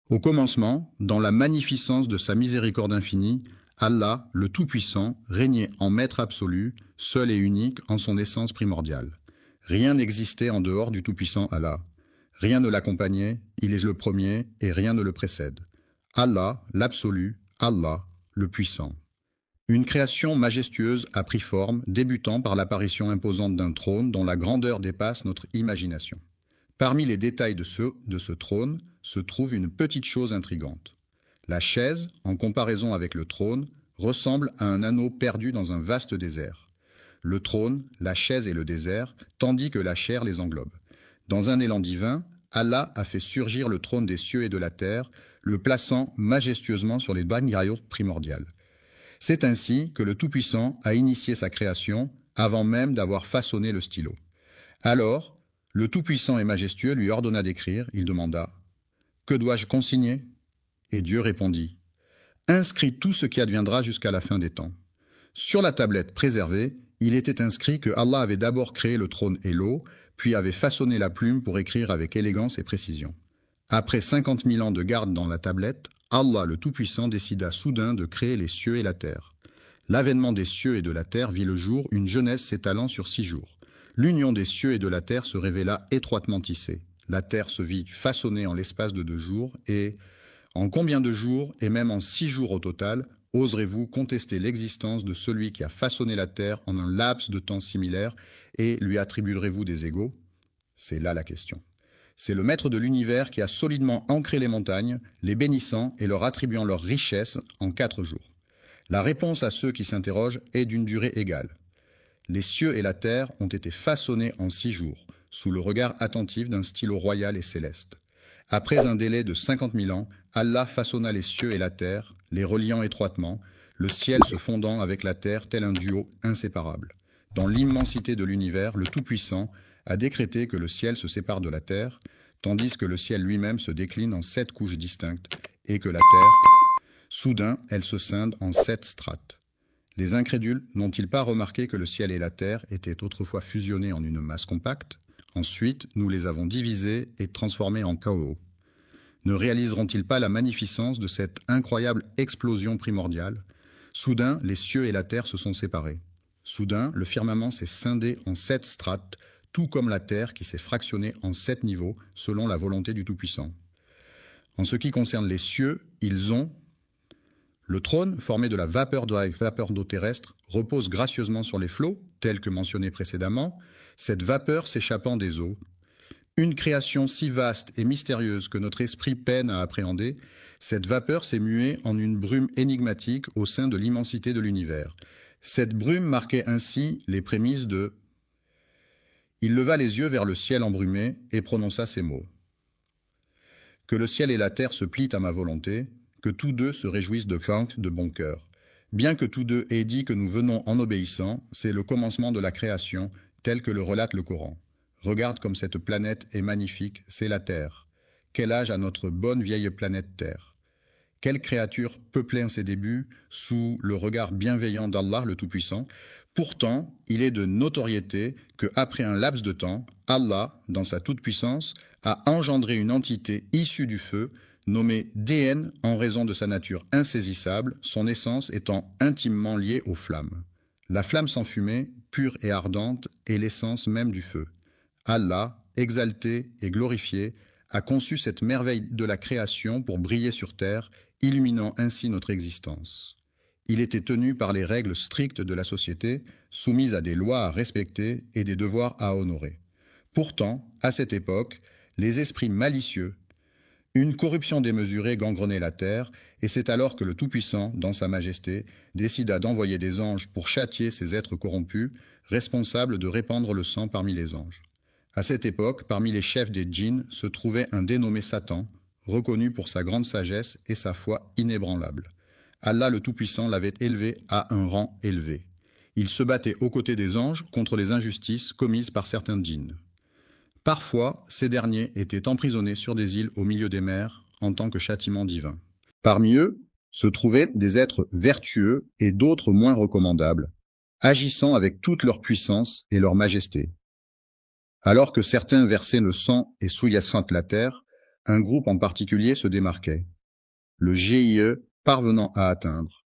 Au commencement, dans la magnificence de sa miséricorde infinie, Allah, le Tout-Puissant, régnait en maître absolu, seul et unique en son essence primordiale. Rien n'existait en dehors du Tout-Puissant Allah. Rien ne l'accompagnait, il est le premier et rien ne le précède. Allah, l'absolu, Allah, le puissant. Une création majestueuse a pris forme, débutant par l'apparition imposante d'un trône dont la grandeur dépasse notre imagination. Parmi les détails de ce trône se trouve une petite chose intrigante. La chaise, en comparaison avec le trône, ressemble à un anneau perdu dans un vaste désert. Le trône, la chaise et le désert, tandis que la chair les englobe. Dans un élan divin, Allah a fait surgir le trône des cieux et de la terre, le plaçant majestueusement sur les bannières primordiales. C'est ainsi que le Tout-Puissant a initié sa création avant même d'avoir façonné le stylo. Alors, le Tout-Puissant et majestueux lui ordonna d'écrire, il demanda « Que dois-je consigner ?» Et Dieu répondit « Inscris tout ce qui adviendra jusqu'à la fin des temps. » Sur la tablette préservée, il était inscrit que Allah avait d'abord créé le trône et l'eau, puis avait façonné la plume pour écrire avec élégance et précision. Après 50 000 ans de garde dans la tablette, Allah le Tout-Puissant décida soudain de créer les cieux et la terre. L'avènement des cieux et de la terre vit le jour, une jeunesse s'étalant sur 6 jours. L'union des cieux et de la terre se révéla étroitement tissée. La terre se vit façonnée en l'espace de 2 jours, et en combien de jours, et même en 6 jours au total, oserez-vous contester l'existence de celui qui a façonné la terre en un laps de temps similaire, et lui attribuerez-vous des égaux? C'est là la question. C'est le maître de l'univers qui a solidement ancré les montagnes, les bénissant et leur attribuant leur richesse en 4 jours. La réponse à ceux qui s'interrogent est d'une durée égale. Les cieux et la terre ont été façonnés en 6 jours, sous le regard attentif d'un stylo royal et céleste. Après un délai de 50 000 ans, Allah façonna les cieux et la terre, les reliant étroitement, le ciel se fondant avec la terre tel un duo inséparable. Dans l'immensité de l'univers, le Tout-Puissant a décrété que le ciel se sépare de la terre, tandis que le ciel lui-même se décline en 7 couches distinctes, et que la terre, soudain, elle se scinde en 7 strates. Les incrédules n'ont-ils pas remarqué que le ciel et la terre étaient autrefois fusionnés en une masse compacte? Ensuite, nous les avons divisés et transformés en chaos. Ne réaliseront-ils pas la magnificence de cette incroyable explosion primordiale? Soudain, les cieux et la terre se sont séparés. Soudain, le firmament s'est scindé en 7 strates, tout comme la terre qui s'est fractionnée en 7 niveaux, selon la volonté du Tout-Puissant. En ce qui concerne les cieux, ils ont... Le trône, formé de la vapeur d'eau terrestre, repose gracieusement sur les flots, tel que mentionné précédemment, cette vapeur s'échappant des eaux. Une création si vaste et mystérieuse que notre esprit peine à appréhender, cette vapeur s'est muée en une brume énigmatique au sein de l'immensité de l'univers. Cette brume marquait ainsi les prémices de... Il leva les yeux vers le ciel embrumé et prononça ces mots. Que le ciel et la terre se plient à ma volonté, que tous deux se réjouissent de bon cœur. Bien que tous deux aient dit que nous venons en obéissant, c'est le commencement de la création, tel que le relate le Coran. Regarde comme cette planète est magnifique, c'est la Terre. Quel âge a notre bonne vieille planète Terre? Quelle créature peuplée en ses débuts, sous le regard bienveillant d'Allah le Tout-Puissant? Pourtant, il est de notoriété qu'après un laps de temps, Allah, dans sa toute-puissance, a engendré une entité issue du feu, nommée DN en raison de sa nature insaisissable, son essence étant intimement liée aux flammes. La flamme sans fumée, pure et ardente, est l'essence même du feu. Allah, exalté et glorifié, a conçu cette merveille de la création pour briller sur terre, illuminant ainsi notre existence. Il était tenu par les règles strictes de la société, soumises à des lois à respecter et des devoirs à honorer. Pourtant, à cette époque, les esprits malicieux, une corruption démesurée gangrenait la terre, et c'est alors que le Tout-Puissant, dans sa majesté, décida d'envoyer des anges pour châtier ces êtres corrompus, responsables de répandre le sang parmi les anges. À cette époque, parmi les chefs des djinns se trouvait un dénommé Satan, reconnu pour sa grande sagesse et sa foi inébranlable. Allah le Tout-Puissant l'avait élevé à un rang élevé. Il se battait aux côtés des anges contre les injustices commises par certains djinns. Parfois, ces derniers étaient emprisonnés sur des îles au milieu des mers en tant que châtiment divin. Parmi eux se trouvaient des êtres vertueux et d'autres moins recommandables, agissant avec toute leur puissance et leur majesté. Alors que certains versaient le sang et souillassant la terre, Un groupe en particulier se démarquait, le GIE parvenant à atteindre.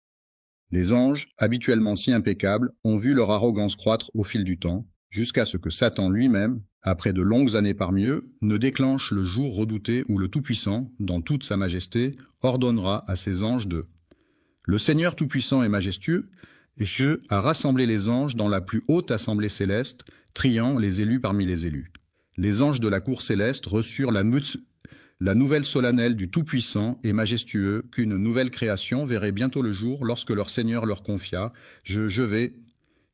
Les anges, habituellement si impeccables, ont vu leur arrogance croître au fil du temps, jusqu'à ce que Satan lui-même, après de longues années parmi eux, ne déclenche le jour redouté où le Tout-Puissant, dans toute sa majesté, ordonnera à ses anges de « Le Seigneur Tout-Puissant et majestueux, Dieu a rassemblé les anges dans la plus haute assemblée céleste, triant les élus parmi les élus. Les anges de la cour céleste reçurent la nouvelle solennelle du Tout-Puissant et majestueux qu'une nouvelle création verrait bientôt le jour lorsque leur Seigneur leur confia « Je vais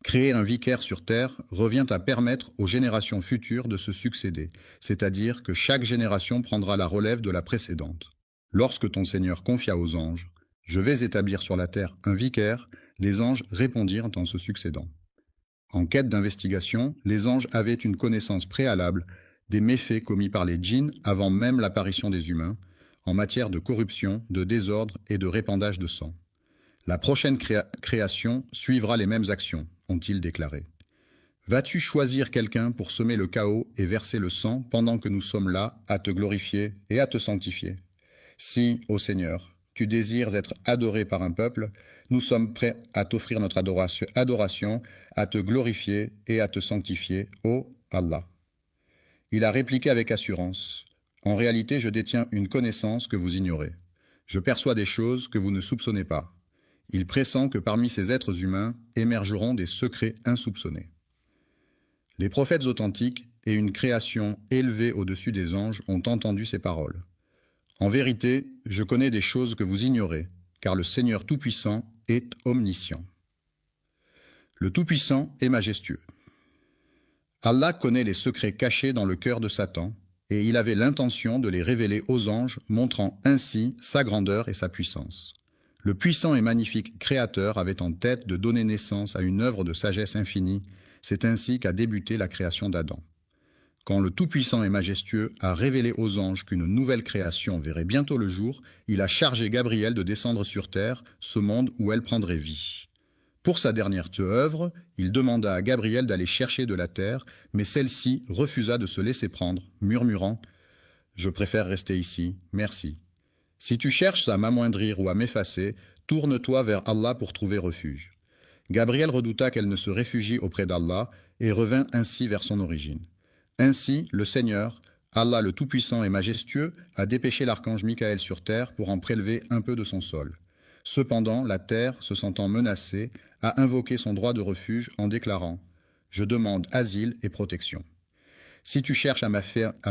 créer un vicaire sur terre » revient à permettre aux générations futures de se succéder, c'est-à-dire que chaque génération prendra la relève de la précédente. Lorsque ton Seigneur confia aux anges « Je vais établir sur la terre un vicaire », les anges répondirent en se succédant. En quête d'investigation, les anges avaient une connaissance préalable des méfaits commis par les djinns avant même l'apparition des humains, en matière de corruption, de désordre et de répandage de sang. La prochaine création suivra les mêmes actions, ont-ils déclaré. Vas-tu choisir quelqu'un pour semer le chaos et verser le sang pendant que nous sommes là à te glorifier et à te sanctifier? Si, ô Seigneur, tu désires être adoré par un peuple, nous sommes prêts à t'offrir notre adoration, à te glorifier et à te sanctifier, ô Allah. Il a répliqué avec assurance. En réalité, je détiens une connaissance que vous ignorez. Je perçois des choses que vous ne soupçonnez pas. Il pressent que parmi ces êtres humains émergeront des secrets insoupçonnés. Les prophètes authentiques et une création élevée au-dessus des anges ont entendu ces paroles. En vérité, je connais des choses que vous ignorez, car le Seigneur Tout-Puissant est omniscient. Le Tout-Puissant est majestueux. Allah connaît les secrets cachés dans le cœur de Satan, et il avait l'intention de les révéler aux anges, montrant ainsi sa grandeur et sa puissance. Le puissant et magnifique Créateur avait en tête de donner naissance à une œuvre de sagesse infinie, c'est ainsi qu'a débuté la création d'Adam. Quand le Tout-Puissant et majestueux a révélé aux anges qu'une nouvelle création verrait bientôt le jour, il a chargé Gabriel de descendre sur terre, ce monde où elle prendrait vie. Pour sa dernière œuvre, il demanda à Gabriel d'aller chercher de la terre, mais celle-ci refusa de se laisser prendre, murmurant « Je préfère rester ici, merci. Si tu cherches à m'amoindrir ou à m'effacer, tourne-toi vers Allah pour trouver refuge. » Gabriel redouta qu'elle ne se réfugie auprès d'Allah et revint ainsi vers son origine. Ainsi, le Seigneur, Allah le Tout-Puissant et majestueux, a dépêché l'archange Michael sur terre pour en prélever un peu de son sol. Cependant, la terre, se sentant menacée, a invoqué son droit de refuge en déclarant « Je demande asile et protection. Si tu cherches à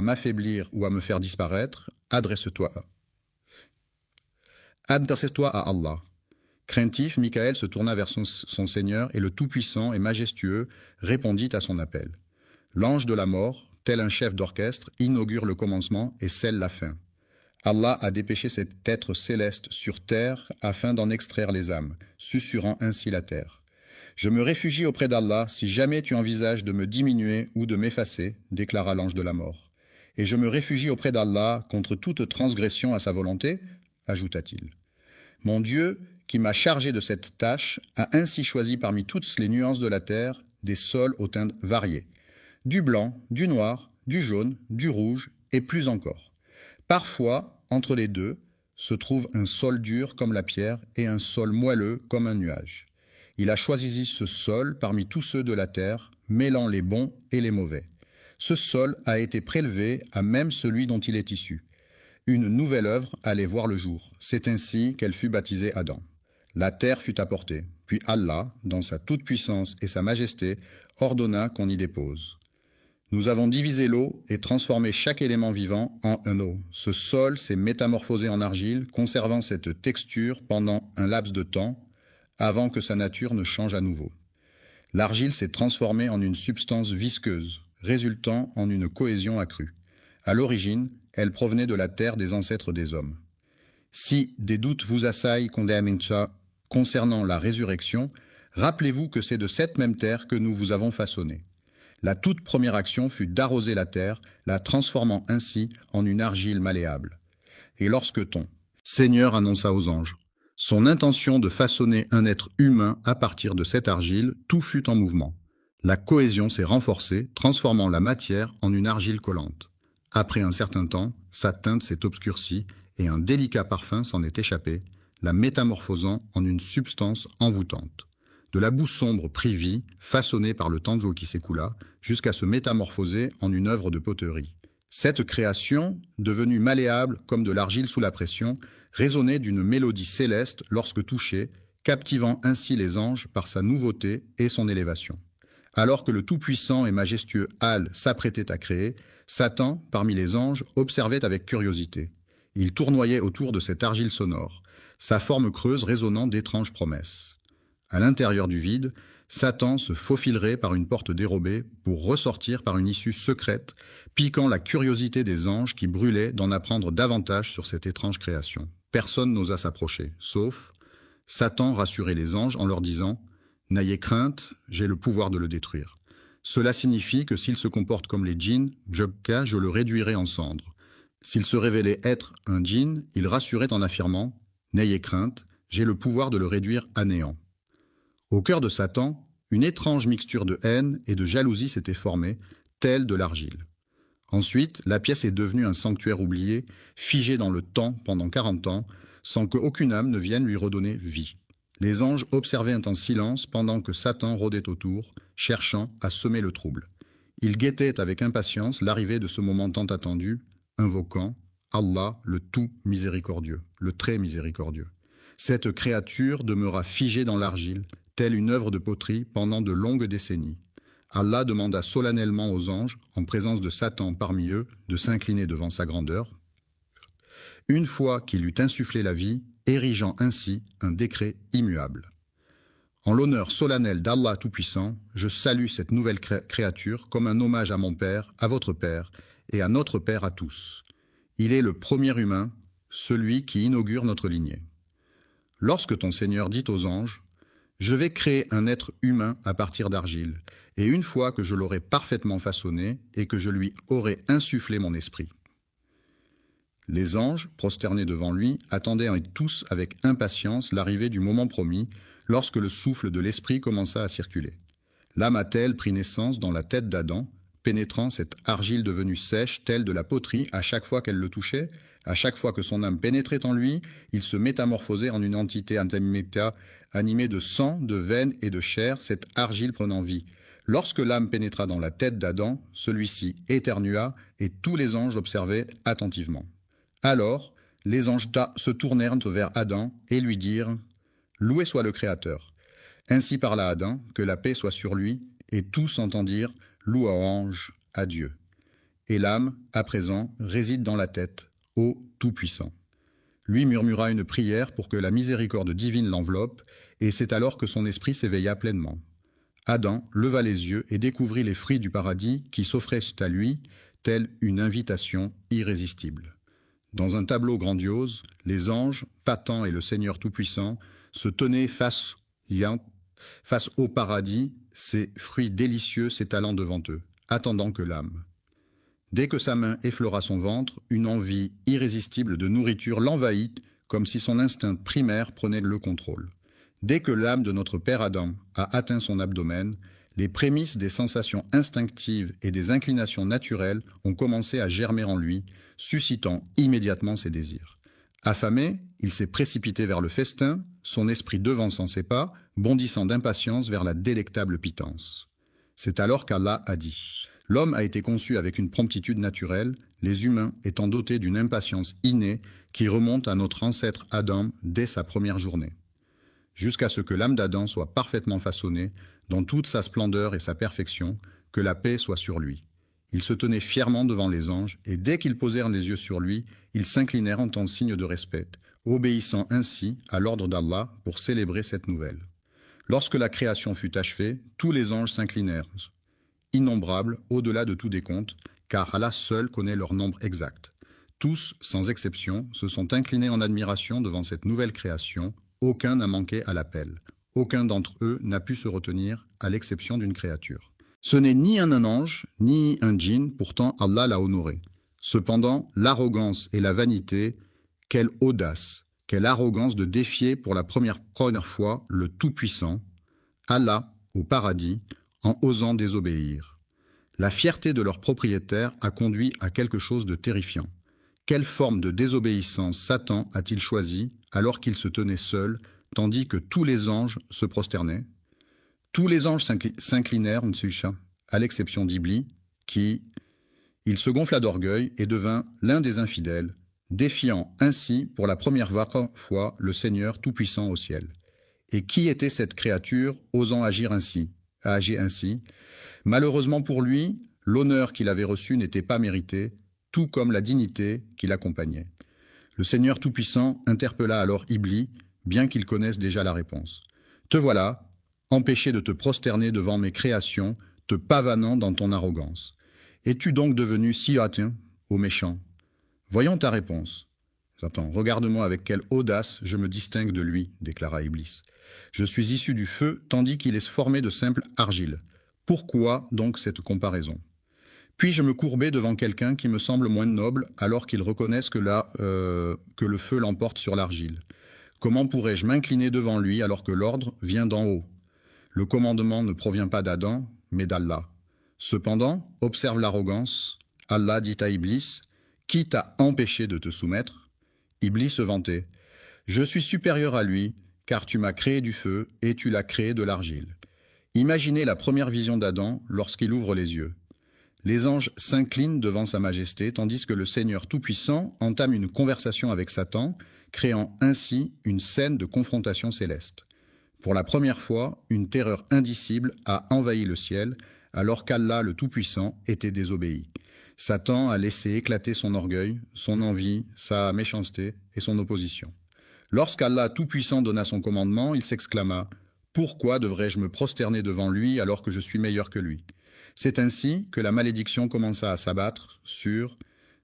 m'affaiblir ou à me faire disparaître, adresse-toi à Allah. » Craintif, Michael se tourna vers son Seigneur et le Tout-Puissant et majestueux répondit à son appel. L'ange de la mort, tel un chef d'orchestre, inaugure le commencement et scelle la fin. Allah a dépêché cet être céleste sur terre afin d'en extraire les âmes, susurrant ainsi la terre. « Je me réfugie auprès d'Allah si jamais tu envisages de me diminuer ou de m'effacer, déclara l'ange de la mort. Et je me réfugie auprès d'Allah contre toute transgression à sa volonté, ajouta-t-il. Mon Dieu, qui m'a chargé de cette tâche, a ainsi choisi parmi toutes les nuances de la terre des sols aux teintes variées. Du blanc, du noir, du jaune, du rouge et plus encore. Parfois, entre les deux, se trouve un sol dur comme la pierre et un sol moelleux comme un nuage. Il a choisi ce sol parmi tous ceux de la terre, mêlant les bons et les mauvais. Ce sol a été prélevé à même celui dont il est issu. Une nouvelle œuvre allait voir le jour. C'est ainsi qu'elle fut baptisée Adam. La terre fut apportée, puis Allah, dans sa toute-puissance et sa majesté, ordonna qu'on y dépose. Nous avons divisé l'eau et transformé chaque élément vivant en un eau. Ce sol s'est métamorphosé en argile, conservant cette texture pendant un laps de temps, avant que sa nature ne change à nouveau. L'argile s'est transformée en une substance visqueuse, résultant en une cohésion accrue. À l'origine, elle provenait de la terre des ancêtres des hommes. Si des doutes vous assaillent concernant la résurrection, rappelez-vous que c'est de cette même terre que nous vous avons façonné. La toute première action fut d'arroser la terre, la transformant ainsi en une argile malléable. Et lorsque ton Seigneur annonça aux anges son intention de façonner un être humain à partir de cette argile, tout fut en mouvement. La cohésion s'est renforcée, transformant la matière en une argile collante. Après un certain temps, sa teinte s'est obscurcie et un délicat parfum s'en est échappé, la métamorphosant en une substance envoûtante. De la boue sombre prit vie, façonnée par le temps d'eau qui s'écoula, jusqu'à se métamorphoser en une œuvre de poterie. Cette création, devenue malléable comme de l'argile sous la pression, résonnait d'une mélodie céleste lorsque touchée, captivant ainsi les anges par sa nouveauté et son élévation. Alors que le tout-puissant et majestueux Al s'apprêtait à créer, Satan, parmi les anges, observait avec curiosité. Il tournoyait autour de cette argile sonore, sa forme creuse résonnant d'étranges promesses. À l'intérieur du vide, Satan se faufilerait par une porte dérobée pour ressortir par une issue secrète, piquant la curiosité des anges qui brûlaient d'en apprendre davantage sur cette étrange création. Personne n'osa s'approcher, sauf Satan rassurait les anges en leur disant « N'ayez crainte, j'ai le pouvoir de le détruire. Cela signifie que s'il se comporte comme les djinns, je le réduirai en cendres. S'il se révélait être un djinn, il rassurait en affirmant « N'ayez crainte, j'ai le pouvoir de le réduire à néant. » Au cœur de Satan, une étrange mixture de haine et de jalousie s'était formée, telle de l'argile. Ensuite, la pièce est devenue un sanctuaire oublié, figé dans le temps pendant 40 ans, sans qu'aucune âme ne vienne lui redonner vie. Les anges observaient en silence pendant que Satan rôdait autour, cherchant à semer le trouble. Ils guettaient avec impatience l'arrivée de ce moment tant attendu, invoquant Allah, le tout miséricordieux, le très miséricordieux. Cette créature demeura figée dans l'argile, telle une œuvre de poterie pendant de longues décennies. Allah demanda solennellement aux anges, en présence de Satan parmi eux, de s'incliner devant sa grandeur. Une fois qu'il eut insufflé la vie, érigeant ainsi un décret immuable. En l'honneur solennel d'Allah Tout-Puissant, je salue cette nouvelle créature comme un hommage à mon Père, à votre Père, et à notre Père à tous. Il est le premier humain, celui qui inaugure notre lignée. Lorsque ton Seigneur dit aux anges, « Je vais créer un être humain à partir d'argile, et une fois que je l'aurai parfaitement façonné et que je lui aurai insufflé mon esprit. » Les anges, prosternés devant lui, attendaient tous avec impatience l'arrivée du moment promis, lorsque le souffle de l'esprit commença à circuler. L'âme a-t-elle pris naissance dans la tête d'Adam, pénétrant cette argile devenue sèche, telle de la poterie, à chaque fois qu'elle le touchait? À chaque fois que son âme pénétrait en lui, il se métamorphosait en une entité animée de sang, de veines et de chair, cette argile prenant vie. Lorsque l'âme pénétra dans la tête d'Adam, celui-ci éternua et tous les anges observaient attentivement. Alors, les anges se tournèrent vers Adam et lui dirent « Loué soit le Créateur ». Ainsi parla Adam, que la paix soit sur lui, et tous entendirent « Louange à Dieu ». Et l'âme, à présent, réside dans la tête, ô Tout-Puissant. Lui murmura une prière pour que la miséricorde divine l'enveloppe, et c'est alors que son esprit s'éveilla pleinement. Adam leva les yeux et découvrit les fruits du paradis qui s'offraient à lui, telle une invitation irrésistible. Dans un tableau grandiose, les anges, Patan et le Seigneur Tout-Puissant, se tenaient face au paradis, ces fruits délicieux s'étalant devant eux, attendant que l'âme. Dès que sa main effleura son ventre, une envie irrésistible de nourriture l'envahit, comme si son instinct primaire prenait le contrôle. Dès que l'âme de notre père Adam a atteint son abdomen, les prémices des sensations instinctives et des inclinations naturelles ont commencé à germer en lui, suscitant immédiatement ses désirs. Affamé, il s'est précipité vers le festin, son esprit devançant ses pas, bondissant d'impatience vers la délectable pitance. C'est alors qu'Allah a dit « L'homme a été conçu avec une promptitude naturelle, les humains étant dotés d'une impatience innée qui remonte à notre ancêtre Adam dès sa première journée. Jusqu'à ce que l'âme d'Adam soit parfaitement façonnée, dans toute sa splendeur et sa perfection, que la paix soit sur lui. Il se tenait fièrement devant les anges, et dès qu'ils posèrent les yeux sur lui, ils s'inclinèrent en signe de respect, obéissant ainsi à l'ordre d'Allah pour célébrer cette nouvelle. Lorsque la création fut achevée, tous les anges s'inclinèrent, innombrables au-delà de tout décompte, car Allah seul connaît leur nombre exact. Tous, sans exception, se sont inclinés en admiration devant cette nouvelle création. Aucun n'a manqué à l'appel. Aucun d'entre eux n'a pu se retenir, à l'exception d'une créature. Ce n'est ni un ange, ni un djinn, pourtant Allah l'a honoré. Cependant, l'arrogance et la vanité, quelle audace, quelle arrogance de défier pour la première fois le Tout-Puissant, Allah, au paradis, en osant désobéir. La fierté de leur propriétaire a conduit à quelque chose de terrifiant. Quelle forme de désobéissance Satan a-t-il choisi alors qu'il se tenait seul, tandis que tous les anges se prosternaient? Tous les anges s'inclinèrent, à l'exception d'Iblis, qui, il se gonfla d'orgueil et devint l'un des infidèles, défiant ainsi pour la première fois le Seigneur tout-puissant au ciel. Et qui était cette créature osant agir ainsi? Malheureusement pour lui, l'honneur qu'il avait reçu n'était pas mérité, tout comme la dignité qui l'accompagnait. Le Seigneur tout-puissant interpella alors Iblis, bien qu'il connaisse déjà la réponse. « Te voilà, empêché de te prosterner devant mes créations, te pavanant dans ton arrogance. Es-tu donc devenu si hâtin, ô méchant? Voyons ta réponse. » « Attends, regarde-moi avec quelle audace je me distingue de lui, déclara Iblis. Je suis issu du feu, tandis qu'il est formé de simple argile. Pourquoi donc cette comparaison? Puis-je me courber devant quelqu'un qui me semble moins noble, alors qu'il reconnaisse que le feu l'emporte sur l'argile? Comment pourrais-je m'incliner devant lui alors que l'ordre vient d'en haut? Le commandement ne provient pas d'Adam, mais d'Allah. Cependant, observe l'arrogance. Allah dit à Iblis, « Qui t'a empêché de te soumettre ?» Iblis se vantait. « Je suis supérieur à lui, car tu m'as créé du feu et tu l'as créé de l'argile. » Imaginez la première vision d'Adam lorsqu'il ouvre les yeux. Les anges s'inclinent devant sa majesté, tandis que le Seigneur Tout-Puissant entame une conversation avec Satan, créant ainsi une scène de confrontation céleste. Pour la première fois, une terreur indicible a envahi le ciel, alors qu'Allah le Tout-Puissant était désobéi. Satan a laissé éclater son orgueil, son envie, sa méchanceté et son opposition. Lorsqu'Allah Tout-Puissant donna son commandement, il s'exclama « Pourquoi devrais-je me prosterner devant lui alors que je suis meilleur que lui ?» C'est ainsi que la malédiction commença à s'abattre sur...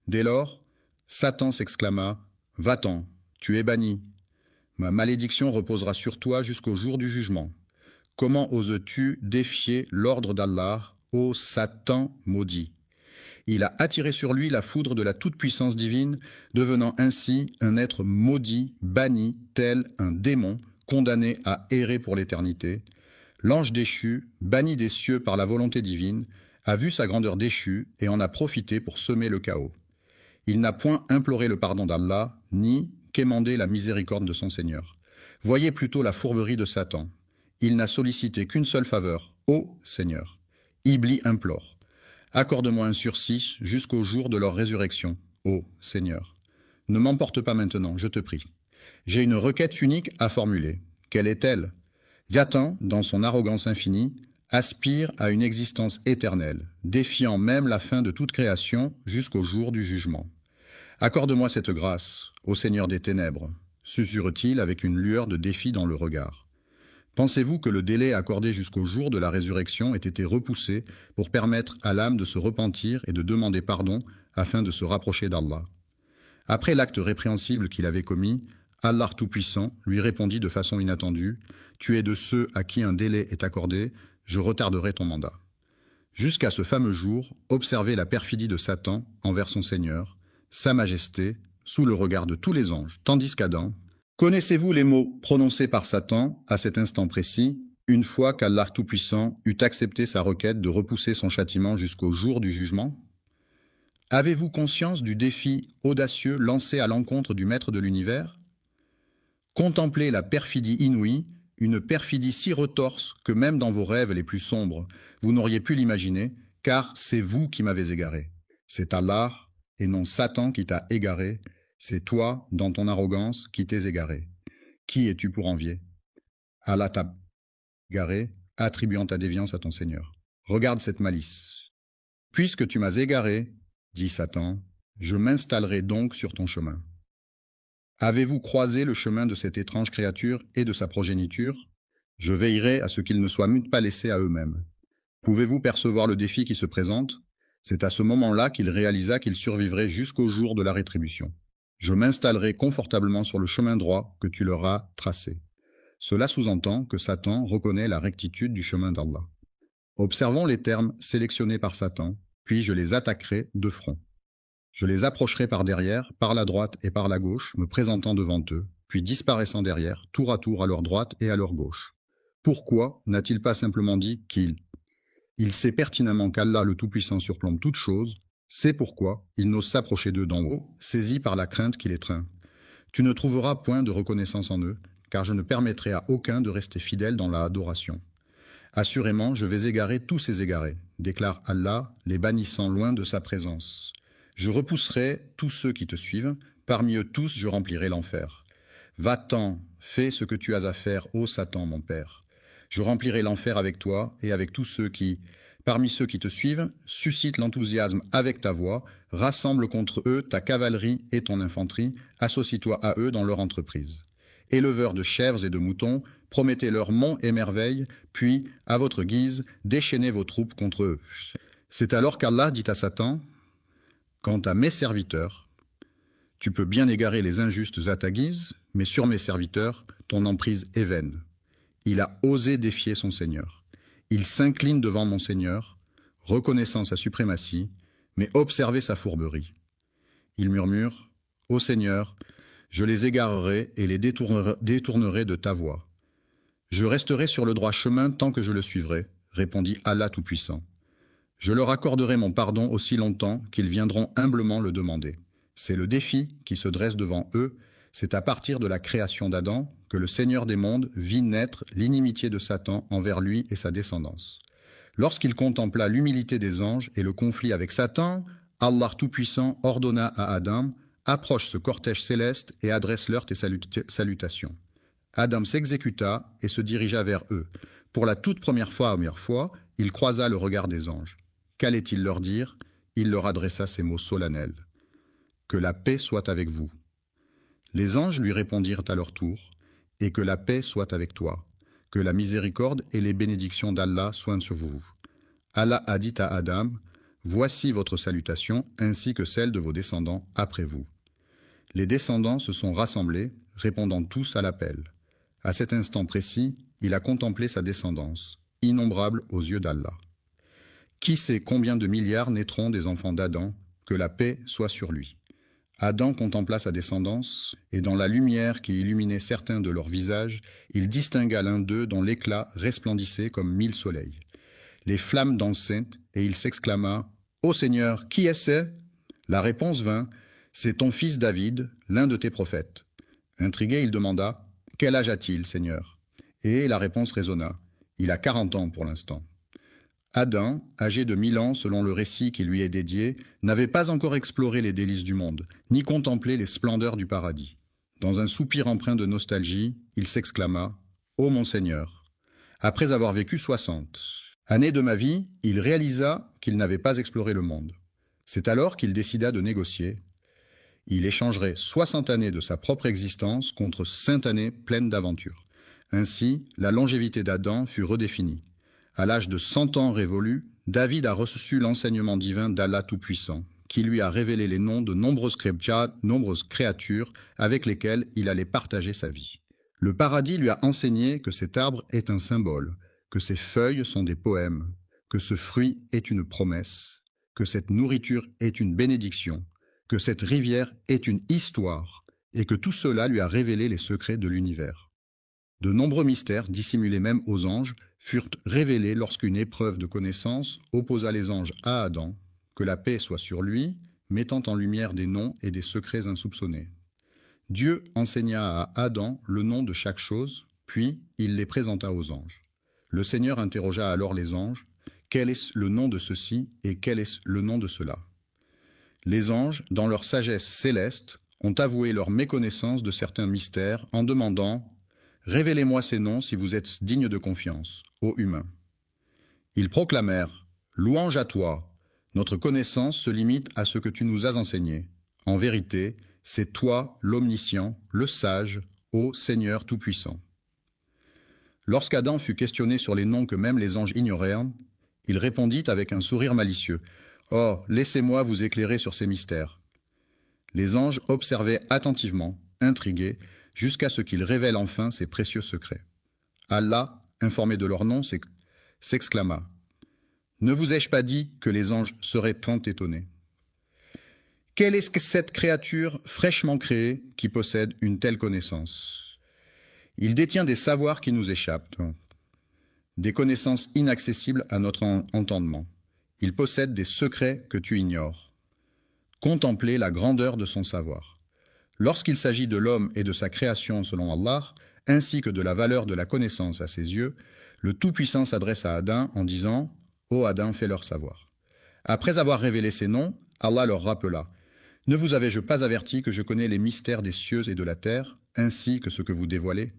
Dès lors, Satan s'exclama « Va-t'en, tu es banni. Ma malédiction reposera sur toi jusqu'au jour du jugement. Comment oses-tu défier l'ordre d'Allah, ô Satan maudit ?» Il a attiré sur lui la foudre de la toute-puissance divine, devenant ainsi un être maudit, banni, tel un démon, condamné à errer pour l'éternité. L'ange déchu, banni des cieux par la volonté divine, a vu sa grandeur déchue et en a profité pour semer le chaos. Il n'a point imploré le pardon d'Allah, ni quémandé la miséricorde de son Seigneur. Voyez plutôt la fourberie de Satan. Il n'a sollicité qu'une seule faveur, ô Seigneur. Iblis implore. Accorde-moi un sursis jusqu'au jour de leur résurrection, ô Seigneur. Ne m'emporte pas maintenant, je te prie. J'ai une requête unique à formuler. Quelle est-elle? Satan, dans son arrogance infinie, aspire à une existence éternelle, défiant même la fin de toute création jusqu'au jour du jugement. Accorde-moi cette grâce, ô Seigneur des ténèbres, susurre-t-il avec une lueur de défi dans le regard. Pensez-vous que le délai accordé jusqu'au jour de la résurrection ait été repoussé pour permettre à l'âme de se repentir et de demander pardon afin de se rapprocher d'Allah? Après l'acte répréhensible qu'il avait commis, Allah Tout-Puissant lui répondit de façon inattendue « Tu es de ceux à qui un délai est accordé, je retarderai ton mandat. » Jusqu'à ce fameux jour, observez la perfidie de Satan envers son Seigneur, sa majesté, sous le regard de tous les anges, tandis qu'Adam... Connaissez-vous les mots prononcés par Satan à cet instant précis, une fois qu'Allah Tout-Puissant eut accepté sa requête de repousser son châtiment jusqu'au jour du jugement? Avez-vous conscience du défi audacieux lancé à l'encontre du Maître de l'univers? Contemplez la perfidie inouïe, une perfidie si retorse que même dans vos rêves les plus sombres, vous n'auriez pu l'imaginer, car c'est vous qui m'avez égaré. C'est Allah, et non Satan qui t'a égaré. C'est toi, dans ton arrogance, qui t'es égaré. Qui es-tu pour envier? Allah t'a égaré, attribuant ta déviance à ton Seigneur. Regarde cette malice. Puisque tu m'as égaré, dit Satan, je m'installerai donc sur ton chemin. Avez-vous croisé le chemin de cette étrange créature et de sa progéniture? Je veillerai à ce qu'ils ne soient pas laissés à eux-mêmes. Pouvez-vous percevoir le défi qui se présente? C'est à ce moment-là qu'il réalisa qu'il survivrait jusqu'au jour de la rétribution. Je m'installerai confortablement sur le chemin droit que tu leur as tracé. Cela sous-entend que Satan reconnaît la rectitude du chemin d'Allah. Observons les termes sélectionnés par Satan, puis je les attaquerai de front. Je les approcherai par derrière, par la droite et par la gauche, me présentant devant eux, puis disparaissant derrière, tour à leur droite et à leur gauche. Pourquoi n'a-t-il pas simplement dit qu'il Il sait pertinemment qu'Allah le Tout-Puissant surplombe toute chose, c'est pourquoi il n'ose s'approcher d'eux d'en haut, saisi par la crainte qui l'étreint. Tu ne trouveras point de reconnaissance en eux, car je ne permettrai à aucun de rester fidèle dans la adoration. Assurément, je vais égarer tous ces égarés, déclare Allah, les bannissant loin de sa présence. Je repousserai tous ceux qui te suivent, parmi eux tous je remplirai l'enfer. Va-t'en, fais ce que tu as à faire, ô Satan, mon père. Je remplirai l'enfer avec toi et avec tous ceux qui, parmi ceux qui te suivent, suscitent l'enthousiasme avec ta voix, rassemble contre eux ta cavalerie et ton infanterie, associe-toi à eux dans leur entreprise. Éleveurs de chèvres et de moutons, promettez-leur monts et merveilles, puis, à votre guise, déchaînez vos troupes contre eux. C'est alors qu'Allah dit à Satan, « Quant à mes serviteurs, tu peux bien égarer les injustes à ta guise, mais sur mes serviteurs, ton emprise est vaine. » Il a osé défier son Seigneur. Il s'incline devant mon Seigneur, reconnaissant sa suprématie, mais observez sa fourberie. Il murmure, « Ô Seigneur, je les égarerai et les détournerai de ta voie. Je resterai sur le droit chemin tant que je le suivrai, répondit Allah Tout-Puissant. Je leur accorderai mon pardon aussi longtemps qu'ils viendront humblement le demander. C'est le défi qui se dresse devant eux, c'est à partir de la création d'Adam que le Seigneur des mondes vit naître l'inimitié de Satan envers lui et sa descendance. Lorsqu'il contempla l'humilité des anges et le conflit avec Satan, Allah Tout-Puissant ordonna à Adam « Approche ce cortège céleste et adresse-leur tes salutations. » Adam s'exécuta et se dirigea vers eux. Pour la toute première fois, il croisa le regard des anges. Qu'allait-il leur dire? Il leur adressa ces mots solennels. « Que la paix soit avec vous. » Les anges lui répondirent à leur tour. « Et que la paix soit avec toi. Que la miséricorde et les bénédictions d'Allah soient sur vous. » Allah a dit à Adam, « Voici votre salutation ainsi que celle de vos descendants après vous. » Les descendants se sont rassemblés, répondant tous à l'appel. À cet instant précis, il a contemplé sa descendance, innombrable aux yeux d'Allah. Qui sait combien de milliards naîtront des enfants d'Adam, que la paix soit sur lui. Adam contempla sa descendance, et dans la lumière qui illuminait certains de leurs visages, il distingua l'un d'eux dont l'éclat resplendissait comme 1000 soleils. Les flammes dansaient, et il s'exclama « Ô Seigneur, qui est-ce » La réponse vint « C'est ton fils David, l'un de tes prophètes. » Intrigué, il demanda « Quel âge a-t-il, Seigneur ?» Et la réponse résonna « Il a 40 ans pour l'instant. » Adam, âgé de 1000 ans selon le récit qui lui est dédié, n'avait pas encore exploré les délices du monde, ni contemplé les splendeurs du paradis. Dans un soupir empreint de nostalgie, il s'exclama « Ô mon Seigneur !» Après avoir vécu 60 années de ma vie, il réalisa qu'il n'avait pas exploré le monde. C'est alors qu'il décida de négocier. Il échangerait 60 années de sa propre existence contre 5 années pleines d'aventures. Ainsi, la longévité d'Adam fut redéfinie. À l'âge de 100 ans révolus, David a reçu l'enseignement divin d'Allah Tout-Puissant, qui lui a révélé les noms de nombreuses créatures avec lesquelles il allait partager sa vie. Le paradis lui a enseigné que cet arbre est un symbole, que ses feuilles sont des poèmes, que ce fruit est une promesse, que cette nourriture est une bénédiction, que cette rivière est une histoire, et que tout cela lui a révélé les secrets de l'univers. De nombreux mystères, dissimulés même aux anges, furent révélés lorsqu'une épreuve de connaissance opposa les anges à Adam, que la paix soit sur lui, mettant en lumière des noms et des secrets insoupçonnés. Dieu enseigna à Adam le nom de chaque chose, puis il les présenta aux anges. Le Seigneur interrogea alors les anges, « Quel est le nom de ceci et quel est le nom de cela ?» Les anges, dans leur sagesse céleste, ont avoué leur méconnaissance de certains mystères en demandant « Révélez-moi ces noms si vous êtes dignes de confiance, ô humains. » Ils proclamèrent « Louange à toi, notre connaissance se limite à ce que tu nous as enseigné. En vérité, c'est toi l'omniscient, le sage, ô Seigneur Tout-Puissant. » Lorsqu'Adam fut questionné sur les noms que même les anges ignorèrent, il répondit avec un sourire malicieux « Oh, laissez-moi vous éclairer sur ces mystères. » Les anges observaient attentivement, intrigués, jusqu'à ce qu'il révèle enfin ses précieux secrets. Allah, informé de leur nom, s'exclama « Ne vous ai-je pas dit que les anges seraient tant étonnés? Quelle est cette créature fraîchement créée qui possède une telle connaissance? Il détient des savoirs qui nous échappent. des connaissances inaccessibles à notre entendement. Il possède des secrets que tu ignores. Contemplez la grandeur de son savoir. Lorsqu'il s'agit de l'homme et de sa création selon Allah, ainsi que de la valeur de la connaissance à ses yeux, le Tout-Puissant s'adresse à Adam en disant « Ô Adam, fais-leur savoir ». Après avoir révélé ces noms, Allah leur rappela « Ne vous avais-je pas averti que je connais les mystères des cieux et de la terre, ainsi que ce que vous dévoilez ?»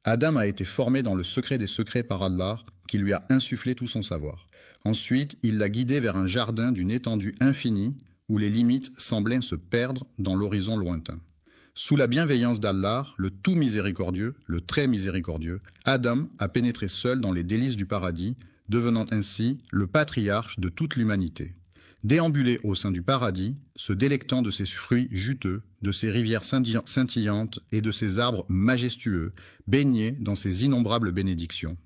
Adam a été formé dans le secret des secrets par Allah, qui lui a insufflé tout son savoir. Ensuite, il l'a guidé vers un jardin d'une étendue infinie, où les limites semblaient se perdre dans l'horizon lointain. Sous la bienveillance d'Allah, le tout miséricordieux, le très miséricordieux, Adam a pénétré seul dans les délices du paradis, devenant ainsi le patriarche de toute l'humanité. Déambulé au sein du paradis, se délectant de ses fruits juteux, de ses rivières scintillantes et de ses arbres majestueux, baigné dans ses innombrables bénédictions.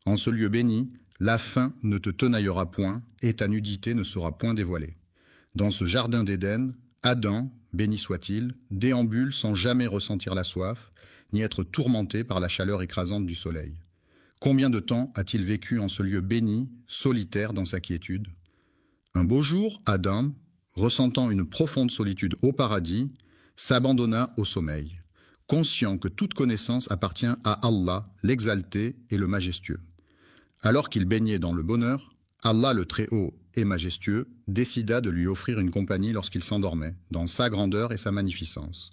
En ce lieu béni, la faim ne te tenaillera point et ta nudité ne sera point dévoilée. Dans ce jardin d'Éden, Adam, béni soit-il, déambule sans jamais ressentir la soif, ni être tourmenté par la chaleur écrasante du soleil. Combien de temps a-t-il vécu en ce lieu béni, solitaire dans sa quiétude ? Un beau jour, Adam, ressentant une profonde solitude au paradis, s'abandonna au sommeil, conscient que toute connaissance appartient à Allah, l'exalté et le majestueux. Alors qu'il baignait dans le bonheur, Allah le Très-Haut et majestueux décida de lui offrir une compagnie lorsqu'il s'endormait, dans sa grandeur et sa magnificence.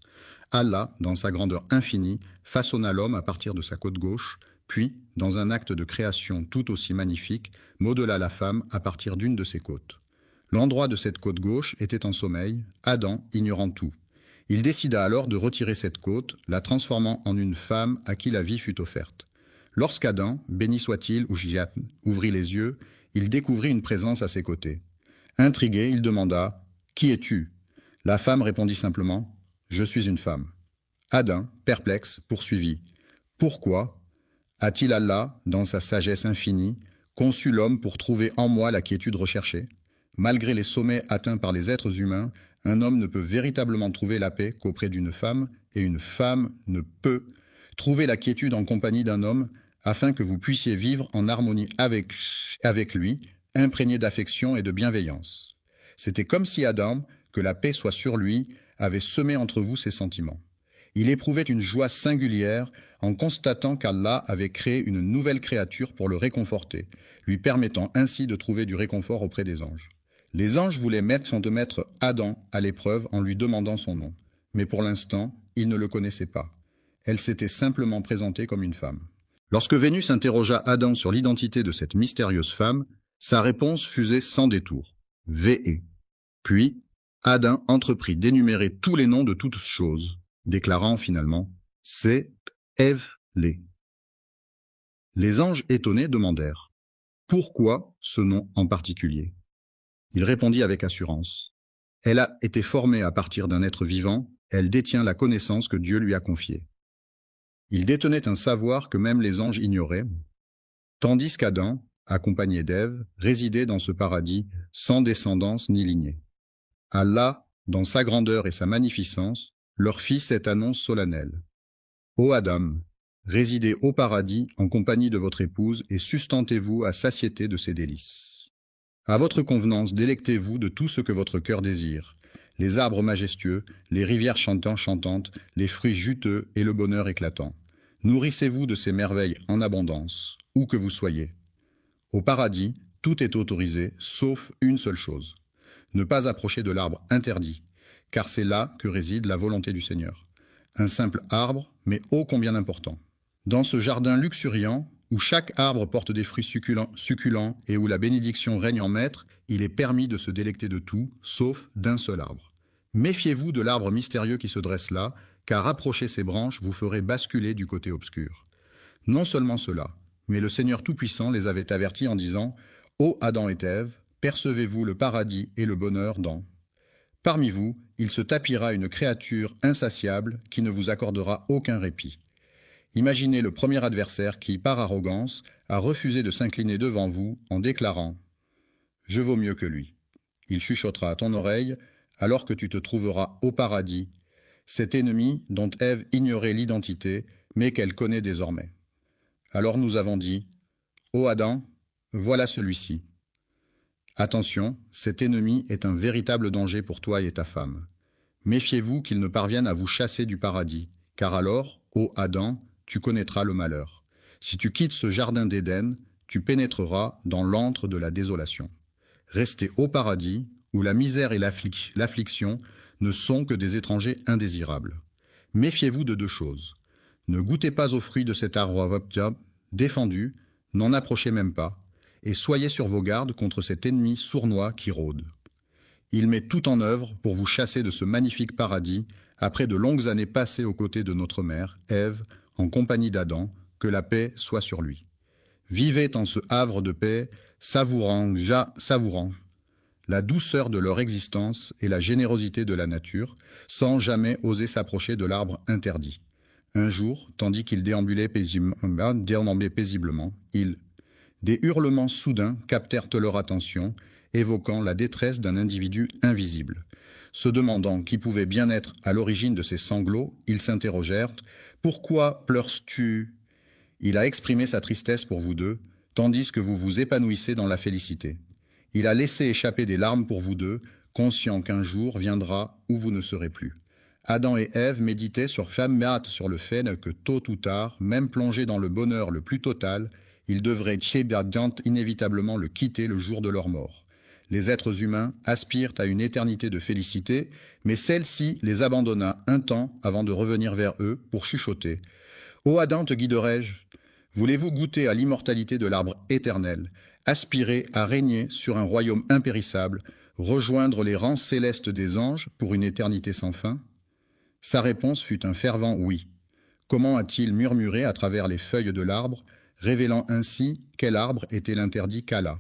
Allah, dans sa grandeur infinie, façonna l'homme à partir de sa côte gauche, puis, dans un acte de création tout aussi magnifique, modela la femme à partir d'une de ses côtes. L'endroit de cette côte gauche était en sommeil, Adam ignorant tout. Il décida alors de retirer cette côte, la transformant en une femme à qui la vie fut offerte. Lorsqu'Adam, béni soit-il, ouvrit les yeux, il découvrit une présence à ses côtés. Intrigué, il demanda « Qui es-tu » La femme répondit simplement « Je suis une femme ». Adam, perplexe, poursuivit « Pourquoi a-t-il Allah, dans sa sagesse infinie, conçu l'homme pour trouver en moi la quiétude recherchée ? Malgré les sommets atteints par les êtres humains, un homme ne peut véritablement trouver la paix qu'auprès d'une femme, et une femme ne peut trouver la quiétude en compagnie d'un homme, afin que vous puissiez vivre en harmonie avec lui, imprégné d'affection et de bienveillance. C'était comme si Adam, que la paix soit sur lui, avait semé entre vous ses sentiments. Il éprouvait une joie singulière en constatant qu'Allah avait créé une nouvelle créature pour le réconforter, lui permettant ainsi de trouver du réconfort auprès des anges. Les anges voulaient mettre Adam à l'épreuve en lui demandant son nom, mais pour l'instant, ils ne le connaissaient pas. Elle s'était simplement présentée comme une femme. Lorsque Vénus interrogea Adam sur l'identité de cette mystérieuse femme, sa réponse fusait sans détour. V.E. Puis, Adam entreprit d'énumérer tous les noms de toutes choses, déclarant finalement « C'est Ève-lé ». Les anges étonnés demandèrent « Pourquoi ce nom en particulier ?» Il répondit avec assurance « Elle a été formée à partir d'un être vivant, elle détient la connaissance que Dieu lui a confiée. » Il détenait un savoir que même les anges ignoraient, tandis qu'Adam, accompagné d'Ève, résidait dans ce paradis sans descendance ni lignée. Allah, dans sa grandeur et sa magnificence, leur fit cette annonce solennelle. « Ô Adam, résidez au paradis en compagnie de votre épouse et sustentez-vous à satiété de ses délices. À votre convenance, délectez-vous de tout ce que votre cœur désire, les arbres majestueux, les rivières chantantes, les fruits juteux et le bonheur éclatant. Nourrissez-vous de ces merveilles en abondance, où que vous soyez. Au paradis, tout est autorisé, sauf une seule chose. Ne pas approcher de l'arbre interdit, car c'est là que réside la volonté du Seigneur. Un simple arbre, mais ô combien important. Dans ce jardin luxuriant, où chaque arbre porte des fruits succulents et où la bénédiction règne en maître, il est permis de se délecter de tout, sauf d'un seul arbre. Méfiez-vous de l'arbre mystérieux qui se dresse là, car approcher ses branches vous ferait basculer du côté obscur. Non seulement cela, mais le Seigneur Tout-Puissant les avait avertis en disant « Ô Adam et Ève, percevez-vous le paradis et le bonheur dans... » Parmi vous, il se tapira une créature insatiable qui ne vous accordera aucun répit. Imaginez le premier adversaire qui, par arrogance, a refusé de s'incliner devant vous en déclarant « Je vaux mieux que lui ». Il chuchotera à ton oreille, alors que tu te trouveras au paradis, cet ennemi dont Ève ignorait l'identité, mais qu'elle connaît désormais. Alors nous avons dit Ô Adam, voilà celui-ci. Attention, cet ennemi est un véritable danger pour toi et ta femme. Méfiez-vous qu'il ne parvienne à vous chasser du paradis, car alors, ô Adam, tu connaîtras le malheur. Si tu quittes ce jardin d'Éden, tu pénétreras dans l'antre de la désolation. Restez au paradis, où la misère et l'affliction ne sont que des étrangers indésirables. Méfiez-vous de deux choses. Ne goûtez pas aux fruits de cet arbre défendu, n'en approchez même pas, et soyez sur vos gardes contre cet ennemi sournois qui rôde. Il met tout en œuvre pour vous chasser de ce magnifique paradis, après de longues années passées aux côtés de notre mère, Ève, en compagnie d'Adam, que la paix soit sur lui. Vivez en ce havre de paix, savourant la douceur de leur existence et la générosité de la nature, sans jamais oser s'approcher de l'arbre interdit. Un jour, tandis qu'ils déambulaient paisiblement, des hurlements soudains captèrent leur attention, évoquant la détresse d'un individu invisible. Se demandant qui pouvait bien être à l'origine de ces sanglots, ils s'interrogèrent « Pourquoi pleures-tu » Il a exprimé sa tristesse pour vous deux, tandis que vous vous épanouissez dans la félicité. Il a laissé échapper des larmes pour vous deux, conscient qu'un jour viendra où vous ne serez plus. Adam et Ève méditaient sur le fait que tôt ou tard, même plongés dans le bonheur le plus total, ils devraient inévitablement le quitter le jour de leur mort. Les êtres humains aspirent à une éternité de félicité, mais celle-ci les abandonna un temps avant de revenir vers eux pour chuchoter. « Ô Adam, te guiderai-je ? Voulez-vous goûter à l'immortalité de l'arbre éternel, aspirer à régner sur un royaume impérissable, rejoindre les rangs célestes des anges pour une éternité sans fin ?» Sa réponse fut un fervent oui. Comment a-t-il murmuré à travers les feuilles de l'arbre, révélant ainsi quel arbre était l'interdit qu'Allah.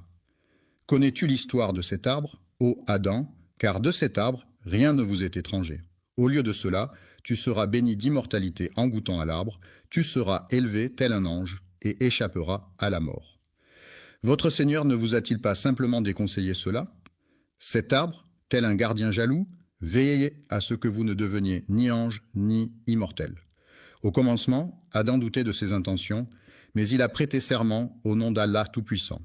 Connais-tu l'histoire de cet arbre, ô Adam, car de cet arbre, rien ne vous est étranger. Au lieu de cela, tu seras béni d'immortalité en goûtant à l'arbre, tu seras élevé tel un ange et échapperas à la mort. Votre Seigneur ne vous a-t-il pas simplement déconseillé cela? Cet arbre, tel un gardien jaloux, veillez à ce que vous ne deveniez ni ange ni immortel. Au commencement, Adam doutait de ses intentions, mais il a prêté serment au nom d'Allah Tout-Puissant.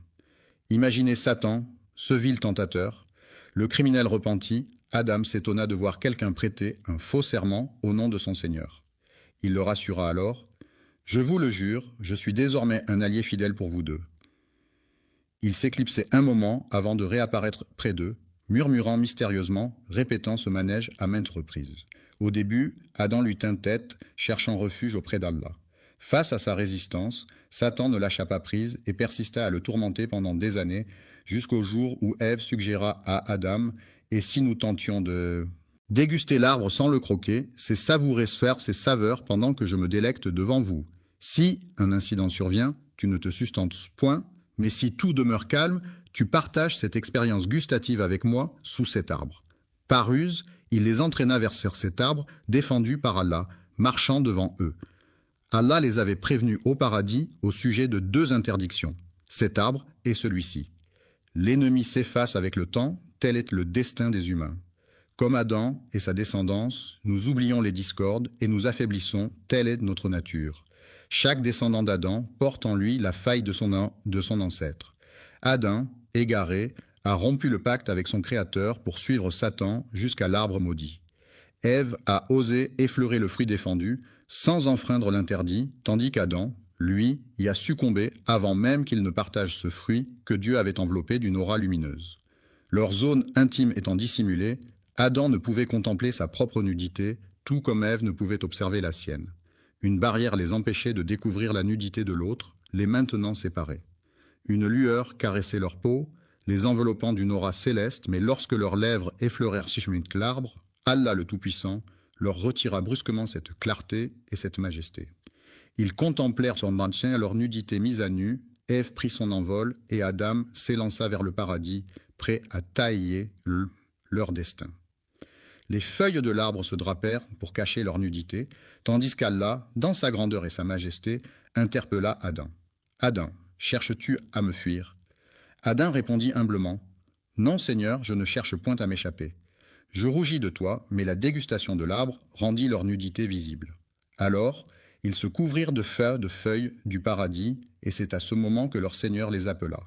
Imaginez Satan, ce vil tentateur. Le criminel repenti, Adam s'étonna de voir quelqu'un prêter un faux serment au nom de son Seigneur. Il le rassura alors. « Je vous le jure, je suis désormais un allié fidèle pour vous deux. » Il s'éclipsait un moment avant de réapparaître près d'eux, murmurant mystérieusement, répétant ce manège à maintes reprises. Au début, Adam lui tint tête, cherchant refuge auprès d'Allah. Face à sa résistance, Satan ne lâcha pas prise et persista à le tourmenter pendant des années, jusqu'au jour où Ève suggéra à Adam « Et si nous tentions de déguster l'arbre sans le croquer, c'est savourer ses saveurs pendant que je me délecte devant vous. Si un incident survient, tu ne te sustentes point, mais si tout demeure calme, tu partages cette expérience gustative avec moi sous cet arbre. » Par ruse, il les entraîna vers cet arbre, défendu par Allah, marchant devant eux. Allah les avait prévenus au paradis au sujet de deux interdictions, cet arbre et celui-ci. L'ennemi s'efface avec le temps, tel est le destin des humains. Comme Adam et sa descendance, nous oublions les discordes et nous affaiblissons, telle est notre nature. Chaque descendant d'Adam porte en lui la faille de son ancêtre. Adam, égaré, a rompu le pacte avec son Créateur pour suivre Satan jusqu'à l'arbre maudit. Ève a osé effleurer le fruit défendu sans enfreindre l'interdit, tandis qu'Adam, lui, y a succombé avant même qu'il ne partage ce fruit que Dieu avait enveloppé d'une aura lumineuse. Leur zone intime étant dissimulée, Adam ne pouvait contempler sa propre nudité, tout comme Ève ne pouvait observer la sienne. Une barrière les empêchait de découvrir la nudité de l'autre, les maintenant séparés. Une lueur caressait leur peau, les enveloppant d'une aura céleste, mais lorsque leurs lèvres effleurèrent l'arbre, Allah le Tout-Puissant leur retira brusquement cette clarté et cette majesté. Ils contemplèrent son maintien, leur nudité mise à nu, Ève prit son envol et Adam s'élança vers le paradis, prêt à tailler leur destin. Les feuilles de l'arbre se drapèrent pour cacher leur nudité, tandis qu'Allah, dans sa grandeur et sa majesté, interpella Adam. « Adam, cherches-tu à me fuir » Adam répondit humblement, « Non, Seigneur, je ne cherche point à m'échapper. Je rougis de toi, mais la dégustation de l'arbre rendit leur nudité visible. » Alors, Ils se couvrirent de feuilles du paradis, et c'est à ce moment que leur Seigneur les appela.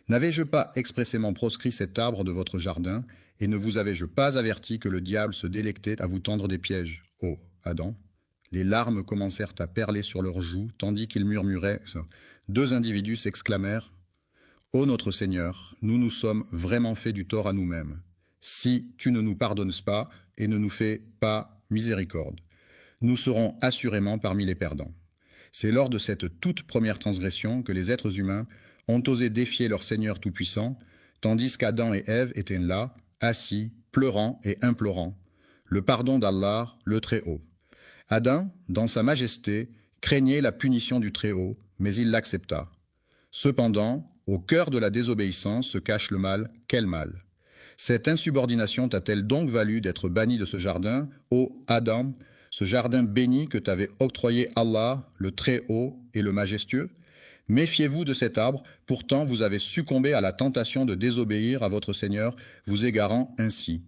N'avais-je pas expressément proscrit cet arbre de votre jardin, et ne vous avais-je pas averti que le diable se délectait à vous tendre des pièges, ô Adam? Les larmes commencèrent à perler sur leurs joues, tandis qu'ils murmuraient. Deux individus s'exclamèrent: Ô notre Seigneur, nous nous sommes vraiment fait du tort à nous-mêmes. Si tu ne nous pardonnes pas et ne nous fais pas miséricorde, nous serons assurément parmi les perdants. C'est lors de cette toute première transgression que les êtres humains ont osé défier leur Seigneur Tout-Puissant, tandis qu'Adam et Ève étaient là, assis, pleurant et implorant le pardon d'Allah, le Très-Haut. Adam, dans sa majesté, craignait la punition du Très-Haut, mais il l'accepta. Cependant, au cœur de la désobéissance se cache le mal. Quel mal? Cette insubordination t'a-t-elle donc valu d'être banni de ce jardin, ô Adam, ce jardin béni que t'avait octroyé Allah, le Très-Haut et le Majestueux? Méfiez-vous de cet arbre, pourtant vous avez succombé à la tentation de désobéir à votre Seigneur, vous égarant ainsi.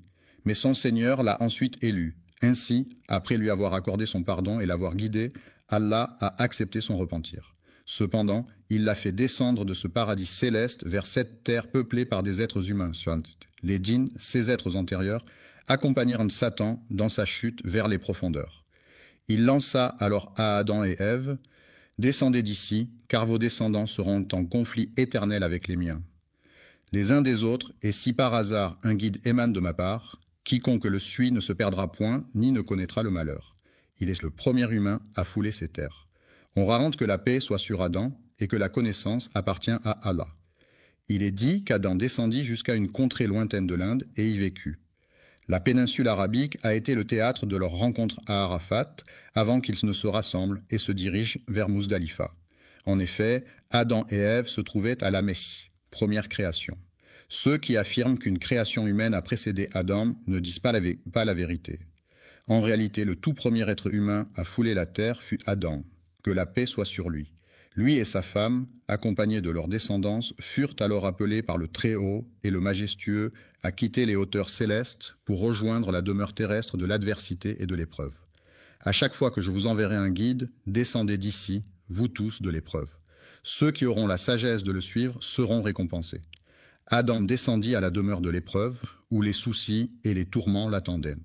Mais son Seigneur l'a ensuite élu. Ainsi, après lui avoir accordé son pardon et l'avoir guidé, Allah a accepté son repentir. Cependant, il l'a fait descendre de ce paradis céleste vers cette terre peuplée par des êtres humains. Les djinns, ces êtres antérieurs, accompagnèrent Satan dans sa chute vers les profondeurs. Il lança alors à Adam et Ève: Descendez d'ici, car vos descendants seront en conflit éternel avec les miens. Les uns des autres, et si par hasard un guide émane de ma part, quiconque le suit ne se perdra point, ni ne connaîtra le malheur. Il est le premier humain à fouler ces terres. On raconte que la paix soit sur Adam et que la connaissance appartient à Allah. Il est dit qu'Adam descendit jusqu'à une contrée lointaine de l'Inde et y vécut. La péninsule arabique a été le théâtre de leur rencontre à Arafat avant qu'ils ne se rassemblent et se dirigent vers Muzdalifa. En effet, Adam et Ève se trouvaient à la Messe, première création. Ceux qui affirment qu'une création humaine a précédé Adam ne disent pas la vérité. En réalité, le tout premier être humain à fouler la terre fut Adam. Que la paix soit sur lui. Lui et sa femme, accompagnés de leur descendance, furent alors appelés par le Très-Haut et le Majestueux à quitter les hauteurs célestes pour rejoindre la demeure terrestre de l'adversité et de l'épreuve. À chaque fois que je vous enverrai un guide, descendez d'ici, vous tous, de l'épreuve. Ceux qui auront la sagesse de le suivre seront récompensés. Adam descendit à la demeure de l'épreuve, où les soucis et les tourments l'attendaient.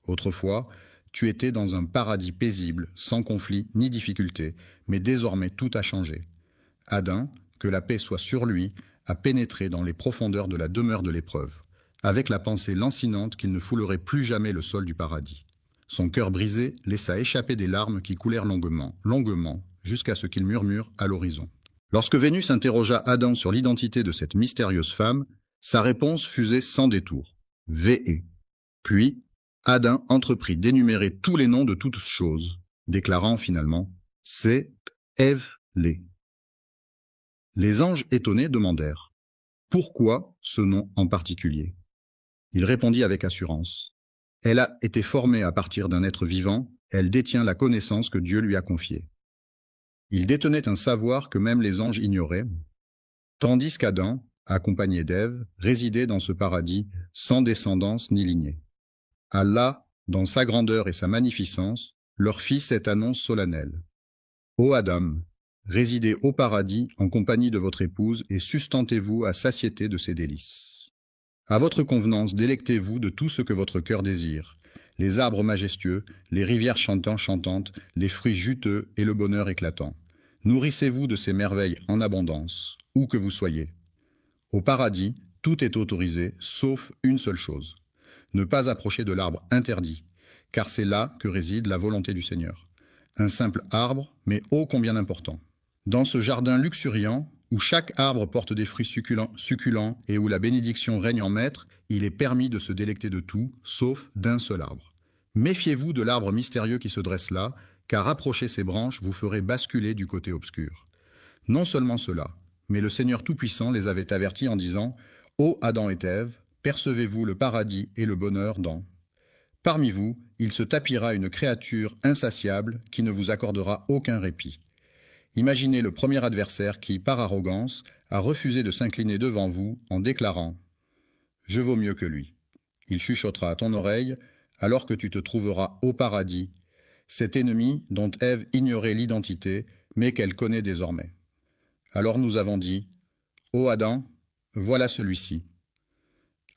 Autrefois, tu étais dans un paradis paisible, sans conflit ni difficulté, mais désormais tout a changé. Adam, que la paix soit sur lui, a pénétré dans les profondeurs de la demeure de l'épreuve, avec la pensée lancinante qu'il ne foulerait plus jamais le sol du paradis. Son cœur brisé laissa échapper des larmes qui coulèrent longuement, jusqu'à ce qu'il murmure à l'horizon. Lorsque Vénus interrogea Adam sur l'identité de cette mystérieuse femme, sa réponse fusait sans détour. Vé. Puis, Adam entreprit d'énumérer tous les noms de toutes choses, déclarant finalement « C'est Ève-lé ». Les anges étonnés demandèrent « Pourquoi ce nom en particulier ?» Il répondit avec assurance « Elle a été formée à partir d'un être vivant, elle détient la connaissance que Dieu lui a confiée. » Il détenait un savoir que même les anges ignoraient, tandis qu'Adam, accompagné d'Ève, résidait dans ce paradis sans descendance ni lignée. Allah, dans sa grandeur et sa magnificence, leur fit cette annonce solennelle. Ô Adam, résidez au paradis en compagnie de votre épouse et sustentez-vous à satiété de ses délices. À votre convenance, délectez-vous de tout ce que votre cœur désire, les arbres majestueux, les rivières chantantes, les fruits juteux et le bonheur éclatant. Nourrissez-vous de ces merveilles en abondance, où que vous soyez. Au paradis, tout est autorisé, sauf une seule chose. Ne pas approcher de l'arbre interdit, car c'est là que réside la volonté du Seigneur. Un simple arbre, mais ô combien important. Dans ce jardin luxuriant, où chaque arbre porte des fruits succulents et où la bénédiction règne en maître, il est permis de se délecter de tout, sauf d'un seul arbre. Méfiez-vous de l'arbre mystérieux qui se dresse là, car approcher ses branches vous ferait basculer du côté obscur. Non seulement cela, mais le Seigneur Tout-Puissant les avait avertis en disant « Ô Adam et Ève, percevez-vous le paradis et le bonheur dans... » Parmi vous, il se tapira une créature insatiable qui ne vous accordera aucun répit. Imaginez le premier adversaire qui, par arrogance, a refusé de s'incliner devant vous en déclarant « Je vaux mieux que lui ». Il chuchotera à ton oreille, alors que tu te trouveras au paradis, cet ennemi dont Ève ignorait l'identité, mais qu'elle connaît désormais. Alors nous avons dit, « Ô Adam, voilà celui-ci. »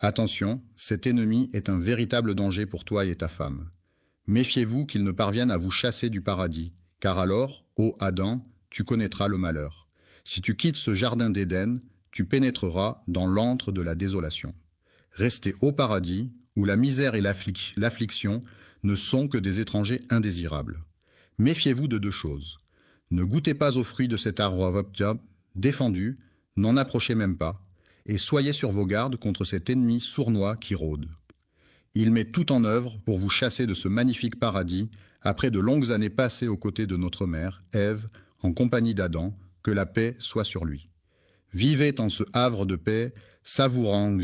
Attention, cet ennemi est un véritable danger pour toi et ta femme. Méfiez-vous qu'il ne parvienne à vous chasser du paradis, car alors, ô Adam, tu connaîtras le malheur. Si tu quittes ce jardin d'Éden, tu pénétreras dans l'antre de la désolation. Restez au paradis, où la misère et l'affliction ne sont que des étrangers indésirables. Méfiez-vous de deux choses. Ne goûtez pas aux fruits de cet arbre défendu, n'en approchez même pas, et soyez sur vos gardes contre cet ennemi sournois qui rôde. Il met tout en œuvre pour vous chasser de ce magnifique paradis, après de longues années passées aux côtés de notre mère, Ève, en compagnie d'Adam, que la paix soit sur lui. Vivez en ce havre de paix, savourant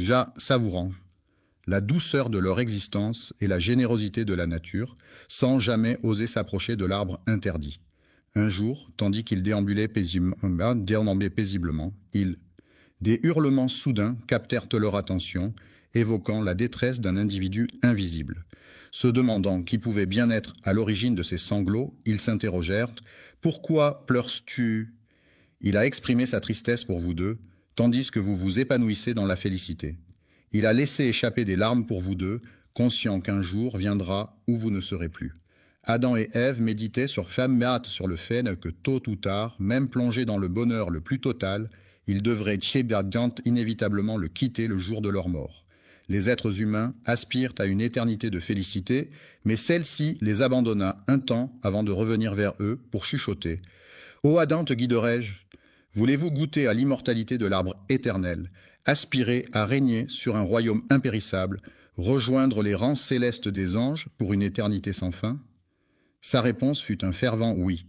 la douceur de leur existence et la générosité de la nature, sans jamais oser s'approcher de l'arbre interdit. Un jour, tandis qu'ils déambulaient paisiblement, des hurlements soudains captèrent leur attention, évoquant la détresse d'un individu invisible. Se demandant qui pouvait bien être à l'origine de ces sanglots, ils s'interrogèrent « Pourquoi pleures-tu » Il a exprimé sa tristesse pour vous deux, tandis que vous vous épanouissez dans la félicité. Il a laissé échapper des larmes pour vous deux, conscient qu'un jour viendra où vous ne serez plus. Adam et Ève méditaient sur le fait que tôt ou tard, même plongés dans le bonheur le plus total, ils devraient inévitablement le quitter le jour de leur mort. Les êtres humains aspirent à une éternité de félicité, mais celle-ci les abandonna un temps avant de revenir vers eux pour chuchoter. « Ô Adam, te guiderai-je ? Voulez-vous goûter à l'immortalité de l'arbre éternel, aspirer à régner sur un royaume impérissable, rejoindre les rangs célestes des anges pour une éternité sans fin ?» Sa réponse fut un fervent oui.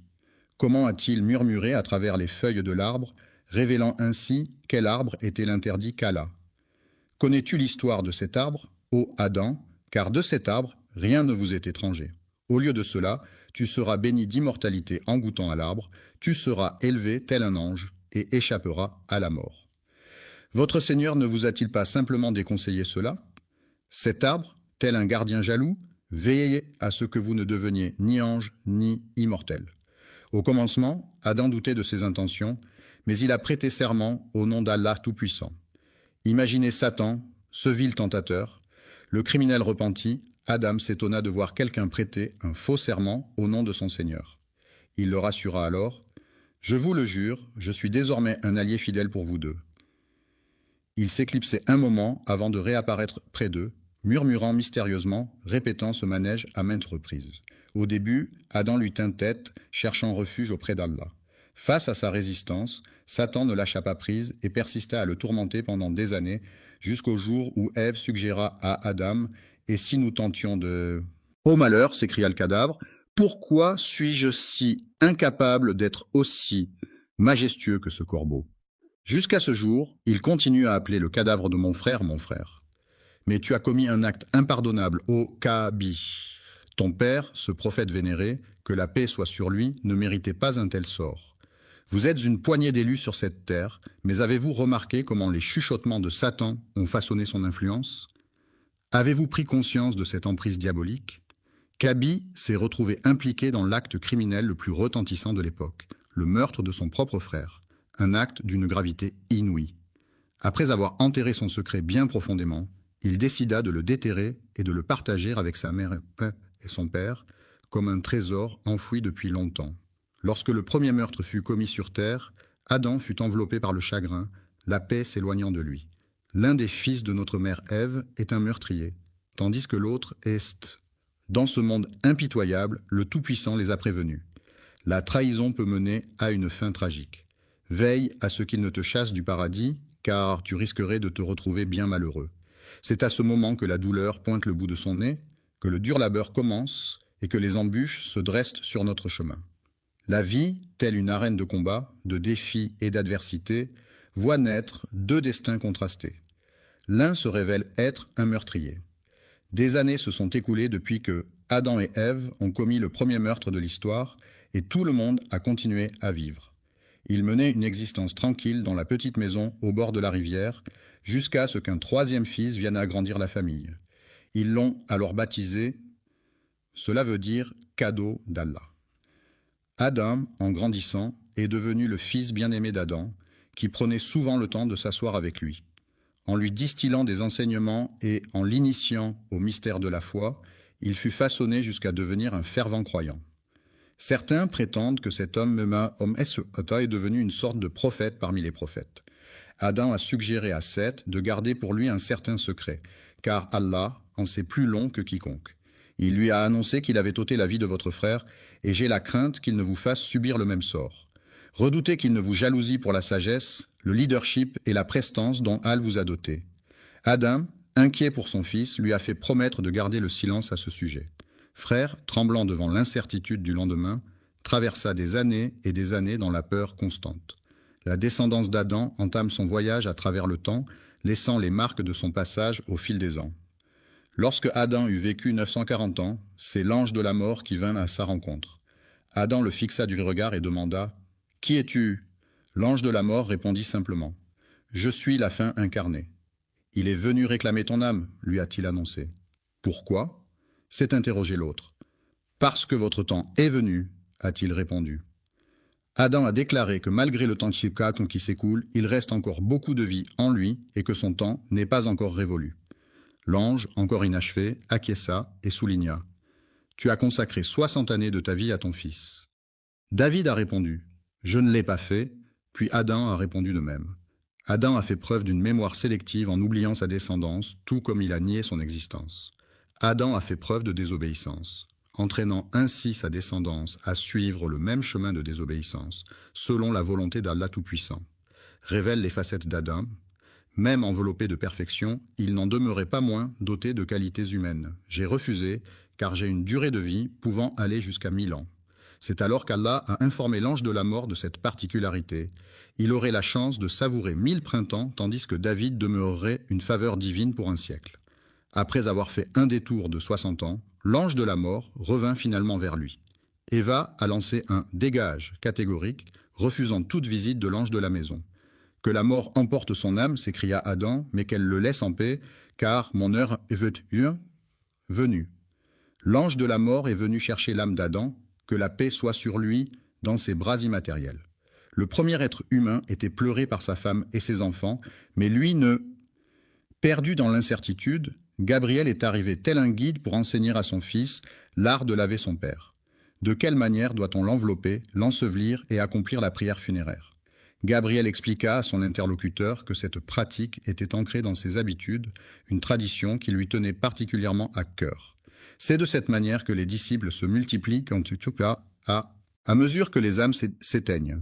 Comment a-t-il murmuré à travers les feuilles de l'arbre, révélant ainsi quel arbre était l'interdit qu'Allah. Connais-tu l'histoire de cet arbre, ô Adam, car de cet arbre, rien ne vous est étranger. Au lieu de cela, tu seras béni d'immortalité en goûtant à l'arbre, tu seras élevé tel un ange et échapperas à la mort. Votre Seigneur ne vous a-t-il pas simplement déconseillé cela? Cet arbre, tel un gardien jaloux, veillez à ce que vous ne deveniez ni ange ni immortel. Au commencement, Adam doutait de ses intentions, mais il a prêté serment au nom d'Allah Tout-Puissant. Imaginez Satan, ce vil tentateur. Le criminel repenti, Adam s'étonna de voir quelqu'un prêter un faux serment au nom de son Seigneur. Il le rassura alors. « Je vous le jure, je suis désormais un allié fidèle pour vous deux. » Il s'éclipsait un moment avant de réapparaître près d'eux, murmurant mystérieusement, répétant ce manège à maintes reprises. Au début, Adam lui tint tête, cherchant refuge auprès d'Allah. Face à sa résistance, Satan ne lâcha pas prise et persista à le tourmenter pendant des années, jusqu'au jour où Ève suggéra à Adam « Et si nous tentions de… » « Ô malheur !» s'écria le cadavre, « pourquoi suis-je si incapable d'être aussi majestueux que ce corbeau ?» Jusqu'à ce jour, il continue à appeler le cadavre de mon frère. Mais tu as commis un acte impardonnable, ô Kabi. Ton père, ce prophète vénéré, que la paix soit sur lui, ne méritait pas un tel sort. Vous êtes une poignée d'élus sur cette terre, mais avez-vous remarqué comment les chuchotements de Satan ont façonné son influence? Avez-vous pris conscience de cette emprise diabolique? Kabi s'est retrouvé impliqué dans l'acte criminel le plus retentissant de l'époque, le meurtre de son propre frère, un acte d'une gravité inouïe. Après avoir enterré son secret bien profondément, il décida de le déterrer et de le partager avec sa mère et son père, comme un trésor enfoui depuis longtemps. Lorsque le premier meurtre fut commis sur terre, Adam fut enveloppé par le chagrin, la paix s'éloignant de lui. L'un des fils de notre mère Ève est un meurtrier, tandis que l'autre est… Dans ce monde impitoyable, le Tout-Puissant les a prévenus. La trahison peut mener à une fin tragique. Veille à ce qu'il ne te chasse du paradis, car tu risquerais de te retrouver bien malheureux. C'est à ce moment que la douleur pointe le bout de son nez, que le dur labeur commence et que les embûches se dressent sur notre chemin. La vie, telle une arène de combat, de défis et d'adversité, voit naître deux destins contrastés. L'un se révèle être un meurtrier. Des années se sont écoulées depuis que Adam et Ève ont commis le premier meurtre de l'histoire et tout le monde a continué à vivre. Ils menaient une existence tranquille dans la petite maison au bord de la rivière, jusqu'à ce qu'un troisième fils vienne agrandir la famille. Ils l'ont alors baptisé, cela veut dire cadeau d'Allah. Adam, en grandissant, est devenu le fils bien-aimé d'Adam, qui prenait souvent le temps de s'asseoir avec lui. En lui distillant des enseignements et en l'initiant au mystère de la foi, il fut façonné jusqu'à devenir un fervent croyant. Certains prétendent que cet homme est devenu une sorte de prophète parmi les prophètes. Adam a suggéré à Seth de garder pour lui un certain secret, car Allah en sait plus long que quiconque. Il lui a annoncé qu'il avait ôté la vie de votre frère, et j'ai la crainte qu'il ne vous fasse subir le même sort. Redoutez qu'il ne vous jalousie pour la sagesse, le leadership et la prestance dont Allah vous a doté. Adam, inquiet pour son fils, lui a fait promettre de garder le silence à ce sujet. Frère, tremblant devant l'incertitude du lendemain, traversa des années et des années dans la peur constante. La descendance d'Adam entame son voyage à travers le temps, laissant les marques de son passage au fil des ans. Lorsque Adam eut vécu 940 ans, c'est l'ange de la mort qui vint à sa rencontre. Adam le fixa du regard et demanda « Qui es-tu » L'ange de la mort répondit simplement « Je suis la fin incarnée. »« Il est venu réclamer ton âme, lui a-t-il annoncé. »« Pourquoi » s'est interrogé l'autre. « Parce que votre temps est venu, a-t-il répondu. Adam a déclaré que malgré le temps qui s'écoule, il reste encore beaucoup de vie en lui et que son temps n'est pas encore révolu. L'ange, encore inachevé, acquiesça et souligna « Tu as consacré 60 années de ta vie à ton fils. » David a répondu « Je ne l'ai pas fait », puis Adam a répondu de même. Adam a fait preuve d'une mémoire sélective en oubliant sa descendance, tout comme il a nié son existence. Adam a fait preuve de désobéissance, entraînant ainsi sa descendance à suivre le même chemin de désobéissance, selon la volonté d'Allah Tout-Puissant. Révèle les facettes d'Adam. Même enveloppé de perfection, il n'en demeurait pas moins doté de qualités humaines. J'ai refusé, car j'ai une durée de vie pouvant aller jusqu'à 1000 ans. C'est alors qu'Allah a informé l'ange de la mort de cette particularité. Il aurait la chance de savourer 1000 printemps, tandis que David demeurerait une faveur divine pour un siècle. Après avoir fait un détour de 60 ans, l'ange de la mort revint finalement vers lui. Eva a lancé un « dégage » catégorique, refusant toute visite de l'ange de la maison. « Que la mort emporte son âme, s'écria Adam, mais qu'elle le laisse en paix, car mon heure est venue. L'ange de la mort est venu chercher l'âme d'Adam, que la paix soit sur lui dans ses bras immatériels. Le premier être humain était pleuré par sa femme et ses enfants, mais lui ne... Perdu dans l'incertitude, Gabriel est arrivé tel un guide pour enseigner à son fils l'art de laver son père. De quelle manière doit-on l'envelopper, l'ensevelir et accomplir la prière funéraire? Gabriel expliqua à son interlocuteur que cette pratique était ancrée dans ses habitudes, une tradition qui lui tenait particulièrement à cœur. C'est de cette manière que les disciples se multiplient à mesure que les âmes s'éteignent.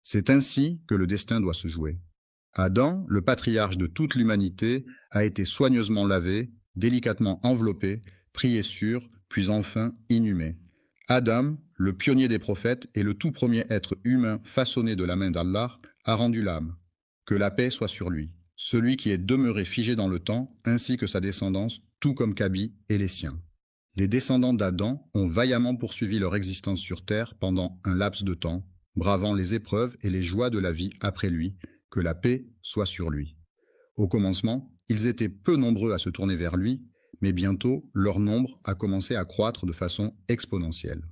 C'est ainsi que le destin doit se jouer. Adam, le patriarche de toute l'humanité, a été soigneusement lavé, délicatement enveloppé, prié sur, puis enfin inhumé. Adam, le pionnier des prophètes et le tout premier être humain façonné de la main d'Allah, a rendu l'âme. Que la paix soit sur lui, celui qui est demeuré figé dans le temps, ainsi que sa descendance, tout comme Kabi et les siens. Les descendants d'Adam ont vaillamment poursuivi leur existence sur terre pendant un laps de temps, bravant les épreuves et les joies de la vie après lui, que la paix soit sur lui. Au commencement, ils étaient peu nombreux à se tourner vers lui, mais bientôt, leur nombre a commencé à croître de façon exponentielle.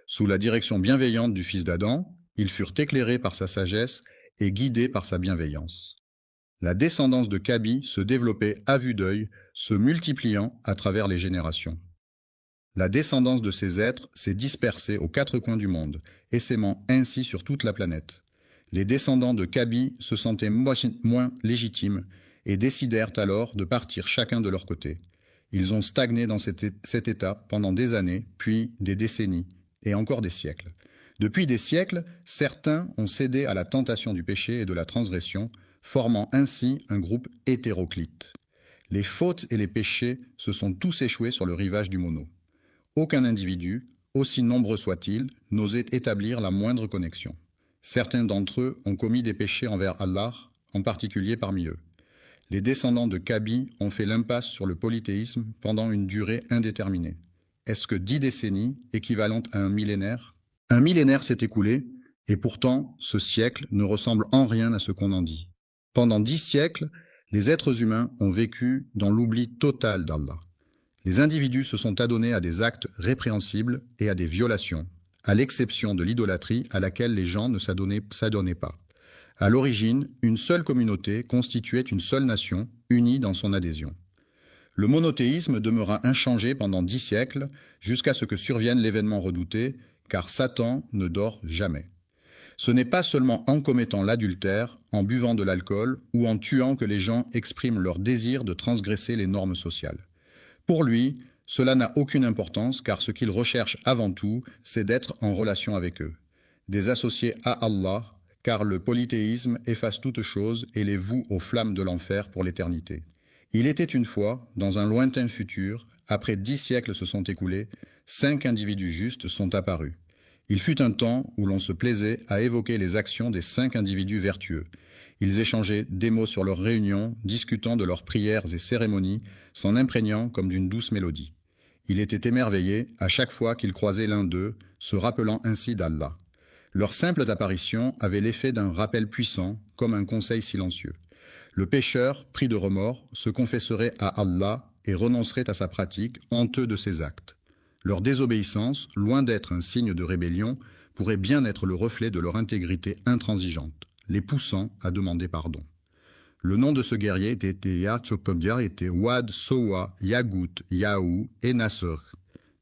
Sous la direction bienveillante du fils d'Adam, ils furent éclairés par sa sagesse et guidés par sa bienveillance. La descendance de Kabi se développait à vue d'œil, se multipliant à travers les générations. La descendance de ces êtres s'est dispersée aux 4 coins du monde, essaimant ainsi sur toute la planète. Les descendants de Kabi se sentaient moins légitimes et décidèrent alors de partir chacun de leur côté. Ils ont stagné dans cet état pendant des années, puis des décennies, et encore des siècles. Depuis des siècles, certains ont cédé à la tentation du péché et de la transgression, formant ainsi un groupe hétéroclite. Les fautes et les péchés se sont tous échoués sur le rivage du Mono. Aucun individu, aussi nombreux soit-il, n'osait établir la moindre connexion. Certains d'entre eux ont commis des péchés envers Allah, en particulier parmi eux. Les descendants de Kabi ont fait l'impasse sur le polythéisme pendant une durée indéterminée. Est-ce que 10 décennies, équivalentes à un millénaire? Un millénaire s'est écoulé, et pourtant, ce siècle ne ressemble en rien à ce qu'on en dit. Pendant 10 siècles, les êtres humains ont vécu dans l'oubli total d'Allah. Les individus se sont adonnés à des actes répréhensibles et à des violations, à l'exception de l'idolâtrie à laquelle les gens ne s'adonnaient pas. À l'origine, une seule communauté constituait une seule nation, unie dans son adhésion. Le monothéisme demeura inchangé pendant 10 siècles, jusqu'à ce que survienne l'événement redouté, car Satan ne dort jamais. Ce n'est pas seulement en commettant l'adultère, en buvant de l'alcool ou en tuant que les gens expriment leur désir de transgresser les normes sociales. Pour lui, cela n'a aucune importance car ce qu'il recherche avant tout, c'est d'être en relation avec eux. Des associés à Allah, car le polythéisme efface toute chose et les voue aux flammes de l'enfer pour l'éternité. Il était une fois, dans un lointain futur, après 10 siècles se sont écoulés, 5 individus justes sont apparus. Il fut un temps où l'on se plaisait à évoquer les actions des 5 individus vertueux. Ils échangeaient des mots sur leurs réunions, discutant de leurs prières et cérémonies, s'en imprégnant comme d'une douce mélodie. Il était émerveillé à chaque fois qu'il croisait l'un d'eux, se rappelant ainsi d'Allah. Leurs simples apparitions avaient l'effet d'un rappel puissant, comme un conseil silencieux. Le pécheur, pris de remords, se confesserait à Allah et renoncerait à sa pratique, honteux de ses actes. Leur désobéissance, loin d'être un signe de rébellion, pourrait bien être le reflet de leur intégrité intransigeante, les poussant à demander pardon. Le nom de ce guerrier était Wad, Sowa, Yagout, Yaou et Nasser.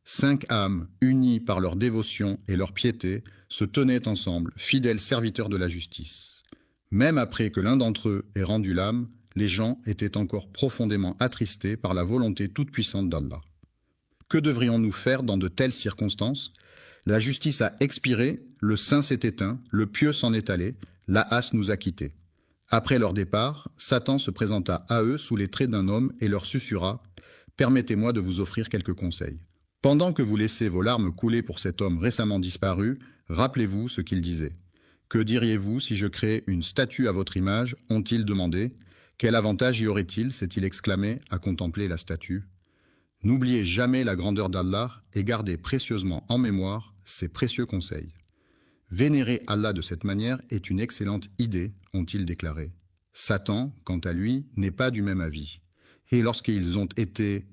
5 âmes, unies par leur dévotion et leur piété, se tenaient ensemble, fidèles serviteurs de la justice. Même après que l'un d'entre eux ait rendu l'âme, les gens étaient encore profondément attristés par la volonté toute-puissante d'Allah. Que devrions-nous faire dans de telles circonstances? La justice a expiré, le saint s'est éteint, le pieux s'en est allé, la hâte nous a quittés. Après leur départ, Satan se présenta à eux sous les traits d'un homme et leur susurra « Permettez-moi de vous offrir quelques conseils. Pendant que vous laissez vos larmes couler pour cet homme récemment disparu, rappelez-vous ce qu'il disait. Que diriez-vous si je créais une statue à votre image ?» ont-ils demandé. Quel avantage y aurait-il, s'est-il exclamé, à contempler la statue. N'oubliez jamais la grandeur d'Allah et gardez précieusement en mémoire ses précieux conseils. Vénérer Allah de cette manière est une excellente idée, ont-ils déclaré. Satan, quant à lui, n'est pas du même avis. Et lorsqu'ils ont été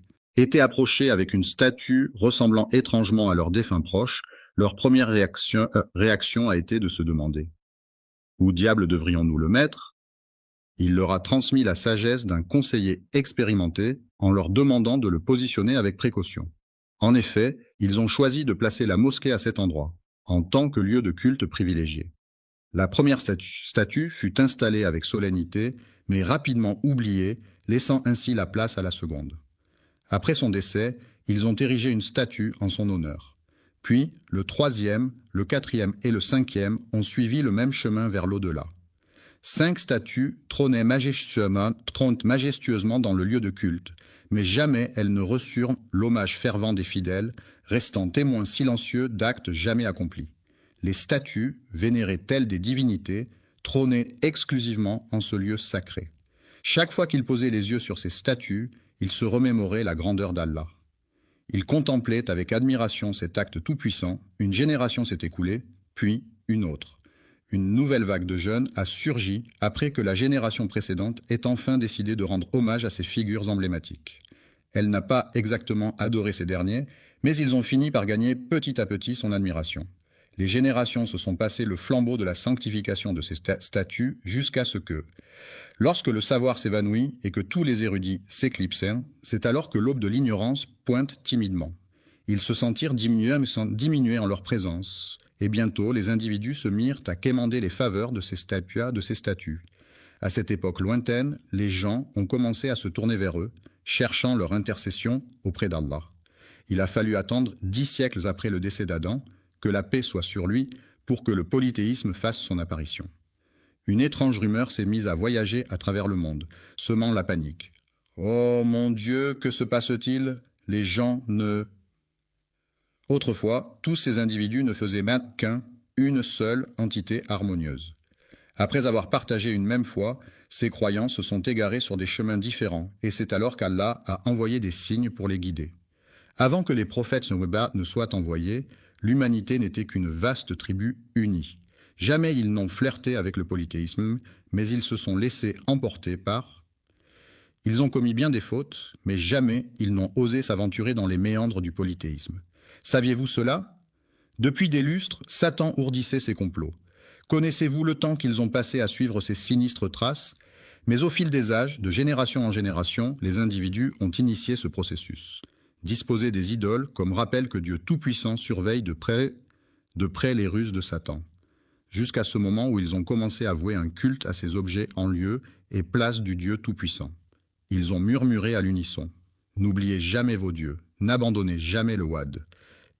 approchés avec une statue ressemblant étrangement à leur défunt proche, leur première réaction a été de se demander « Où diable devrions-nous le mettre ?» Il leur a transmis la sagesse d'un conseiller expérimenté en leur demandant de le positionner avec précaution. En effet, ils ont choisi de placer la mosquée à cet endroit, en tant que lieu de culte privilégié. La première statue fut installée avec solennité, mais rapidement oubliée, laissant ainsi la place à la seconde. Après son décès, ils ont érigé une statue en son honneur. Puis, le 3e, le 4e et le 5e ont suivi le même chemin vers l'au-delà. 5 statues trônaient majestueusement dans le lieu de culte, mais jamais elles ne reçurent l'hommage fervent des fidèles, restant témoins silencieux d'actes jamais accomplis. Les statues, vénérées telles des divinités, trônaient exclusivement en ce lieu sacré. Chaque fois qu'ils posaient les yeux sur ces statues, ils se remémoraient la grandeur d'Allah. Ils contemplaient avec admiration cet acte tout-puissant. Une génération s'est écoulée, puis une autre. Une nouvelle vague de jeunes a surgi après que la génération précédente ait enfin décidé de rendre hommage à ces figures emblématiques. Elle n'a pas exactement adoré ces derniers, mais ils ont fini par gagner petit à petit son admiration. Les générations se sont passées le flambeau de la sanctification de ces statues jusqu'à ce que, lorsque le savoir s'évanouit et que tous les érudits s'éclipsèrent, c'est alors que l'aube de l'ignorance pointe timidement. Ils se sentirent diminuer en leur présence, et bientôt les individus se mirent à quémander les faveurs de ces statues. À cette époque lointaine, les gens ont commencé à se tourner vers eux, cherchant leur intercession auprès d'Allah. Il a fallu attendre 10 siècles après le décès d'Adam, que la paix soit sur lui, pour que le polythéisme fasse son apparition. Une étrange rumeur s'est mise à voyager à travers le monde, semant la panique. « Oh mon Dieu, que se passe-t-il? Les gens ne... » Autrefois, tous ces individus ne faisaient qu'une seule entité harmonieuse. Après avoir partagé une même foi, ces croyants se sont égarés sur des chemins différents, et c'est alors qu'Allah a envoyé des signes pour les guider. Avant que les prophètes ne soient envoyés, l'humanité n'était qu'une vaste tribu unie. Jamais ils n'ont flirté avec le polythéisme, mais ils se sont laissés emporter par... Ils ont commis bien des fautes, mais jamais ils n'ont osé s'aventurer dans les méandres du polythéisme. Saviez-vous cela? Depuis des lustres, Satan ourdissait ses complots. Connaissez-vous le temps qu'ils ont passé à suivre ces sinistres traces? Mais au fil des âges, de génération en génération, les individus ont initié ce processus. Disposer des idoles comme rappel que Dieu Tout-Puissant surveille de près les ruses de Satan, jusqu'à ce moment où ils ont commencé à vouer un culte à ces objets en lieu et place du Dieu Tout-Puissant. Ils ont murmuré à l'unisson. N'oubliez jamais vos dieux, n'abandonnez jamais le Wad.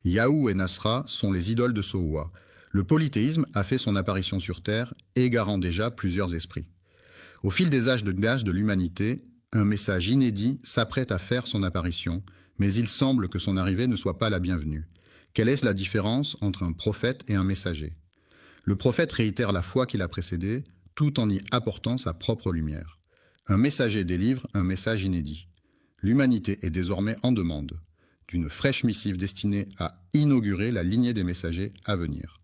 Yahou et Nasra sont les idoles de Sowa. Le polythéisme a fait son apparition sur Terre, égarant déjà plusieurs esprits. Au fil des âges de l'humanité, un message inédit s'apprête à faire son apparition, mais il semble que son arrivée ne soit pas la bienvenue. Quelle est la différence entre un prophète et un messager? Le prophète réitère la foi qui l'a précédé, tout en y apportant sa propre lumière. Un messager délivre un message inédit. L'humanité est désormais en demande d'une fraîche missive destinée à inaugurer la lignée des messagers à venir.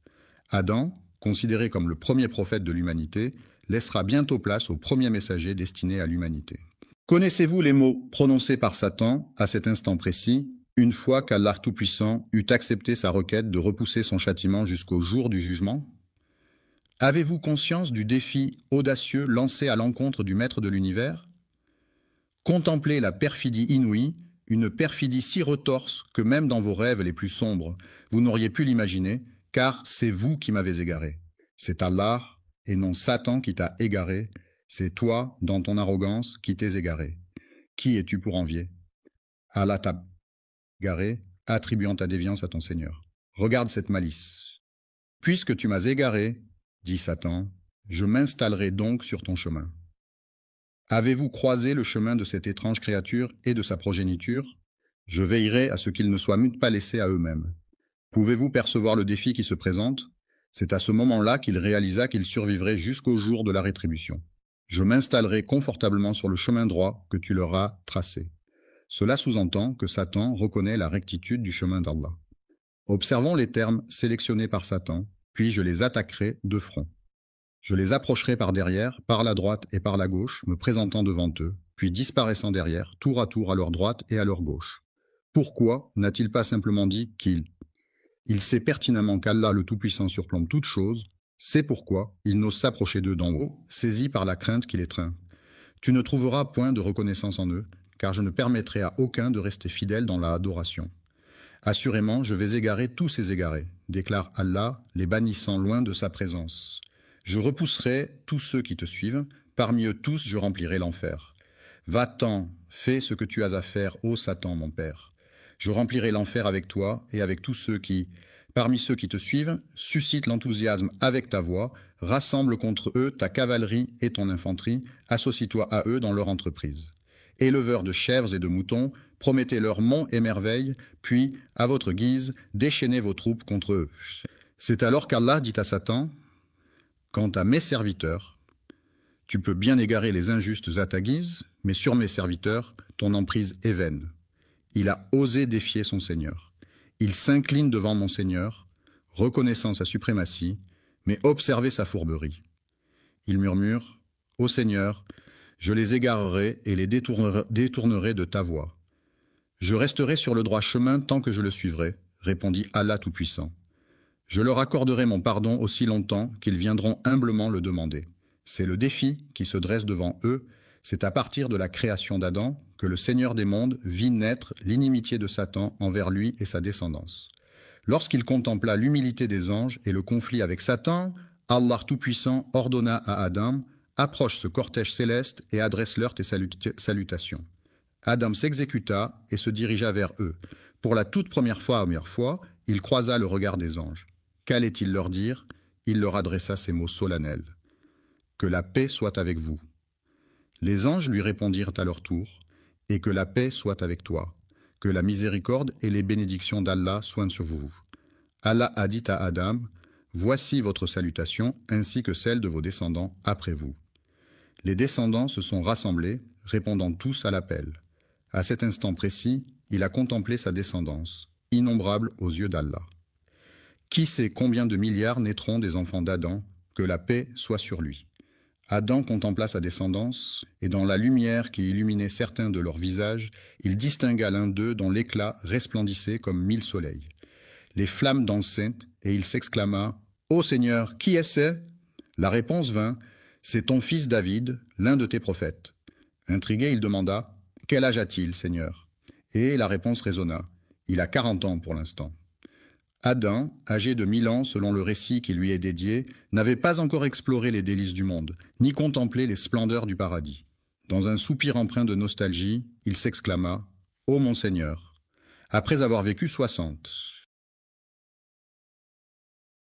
Adam, considéré comme le premier prophète de l'humanité, laissera bientôt place au premier messager destiné à l'humanité. Connaissez-vous les mots prononcés par Satan à cet instant précis, une fois qu'Allah Tout-Puissant eut accepté sa requête de repousser son châtiment jusqu'au jour du jugement? Avez-vous conscience du défi audacieux lancé à l'encontre du Maître de l'univers? Contemplez la perfidie inouïe, une perfidie si retorse que même dans vos rêves les plus sombres, vous n'auriez pu l'imaginer, car c'est vous qui m'avez égaré. C'est Allah, et non Satan qui t'a égaré, c'est toi, dans ton arrogance, qui t'es égaré. Qui es-tu pour envier? Allah t'a égaré, attribuant ta déviance à ton Seigneur. Regarde cette malice. Puisque tu m'as égaré, dit Satan, je m'installerai donc sur ton chemin. Avez-vous croisé le chemin de cette étrange créature et de sa progéniture? Je veillerai à ce qu'ils ne soient pas laissés à eux-mêmes. Pouvez-vous percevoir le défi qui se présente? C'est à ce moment-là qu'il réalisa qu'il survivrait jusqu'au jour de la rétribution. Je m'installerai confortablement sur le chemin droit que tu leur as tracé. Cela sous-entend que Satan reconnaît la rectitude du chemin d'Allah. Observons les termes sélectionnés par Satan, puis je les attaquerai de front. Je les approcherai par derrière, par la droite et par la gauche, me présentant devant eux, puis disparaissant derrière, tour à tour à leur droite et à leur gauche. Pourquoi n'a-t-il pas simplement dit qu'il sait pertinemment qu'Allah le Tout-Puissant surplombe toute chose, c'est pourquoi il n'ose s'approcher d'eux d'en haut, saisi par la crainte qui les étreint. Tu ne trouveras point de reconnaissance en eux, car je ne permettrai à aucun de rester fidèle dans la adoration. Assurément, je vais égarer tous ces égarés, déclare Allah, les bannissant loin de sa présence. Je repousserai tous ceux qui te suivent, parmi eux tous je remplirai l'enfer. Va-t'en, fais ce que tu as à faire, ô Satan, mon père. Je remplirai l'enfer avec toi et avec tous ceux qui, parmi ceux qui te suivent, suscitent l'enthousiasme avec ta voix, rassemble contre eux ta cavalerie et ton infanterie, associe-toi à eux dans leur entreprise. Éleveurs de chèvres et de moutons, promettez leurs monts et merveilles, puis, à votre guise, déchaînez vos troupes contre eux. C'est alors qu'Allah dit à Satan, « Quant à mes serviteurs, tu peux bien égarer les injustes à ta guise, mais sur mes serviteurs, ton emprise est vaine. » Il a osé défier son Seigneur. Il s'incline devant mon Seigneur, reconnaissant sa suprématie, mais observez sa fourberie. Il murmure, « Ô Seigneur, je les égarerai et les détournerai de ta voie. Je resterai sur le droit chemin tant que je le suivrai, répondit Allah Tout-Puissant. Je leur accorderai mon pardon aussi longtemps qu'ils viendront humblement le demander. C'est le défi qui se dresse devant eux, c'est à partir de la création d'Adam que le Seigneur des mondes vit naître l'inimitié de Satan envers lui et sa descendance. Lorsqu'il contempla l'humilité des anges et le conflit avec Satan, Allah Tout-Puissant ordonna à Adam « Approche ce cortège céleste et adresse-leur tes salutations. » Adam s'exécuta et se dirigea vers eux. Pour la toute première fois, il croisa le regard des anges. Qu'allait-il leur dire? Il leur adressa ces mots solennels. « Que la paix soit avec vous. » Les anges lui répondirent à leur tour. « Et que la paix soit avec toi. Que la miséricorde et les bénédictions d'Allah soient sur vous. » Allah a dit à Adam, « Voici votre salutation ainsi que celle de vos descendants après vous. » Les descendants se sont rassemblés, répondant tous à l'appel. À cet instant précis, il a contemplé sa descendance, innombrable aux yeux d'Allah. Qui sait combien de milliards naîtront des enfants d'Adam, que la paix soit sur lui. Adam contempla sa descendance, et dans la lumière qui illuminait certains de leurs visages, il distingua l'un d'eux dont l'éclat resplendissait comme 1000 soleils. Les flammes dansaient, et il s'exclama « Ô Seigneur, qui est-ce » La réponse vint « C'est ton fils David, l'un de tes prophètes. » Intrigué, il demanda « Quel âge a-t-il, Seigneur ?» Et la réponse résonna « Il a 40 ans pour l'instant. » Adam, âgé de 1000 ans selon le récit qui lui est dédié, n'avait pas encore exploré les délices du monde, ni contemplé les splendeurs du paradis. Dans un soupir empreint de nostalgie, il s'exclama « Ô mon Seigneur !» Après avoir vécu 60,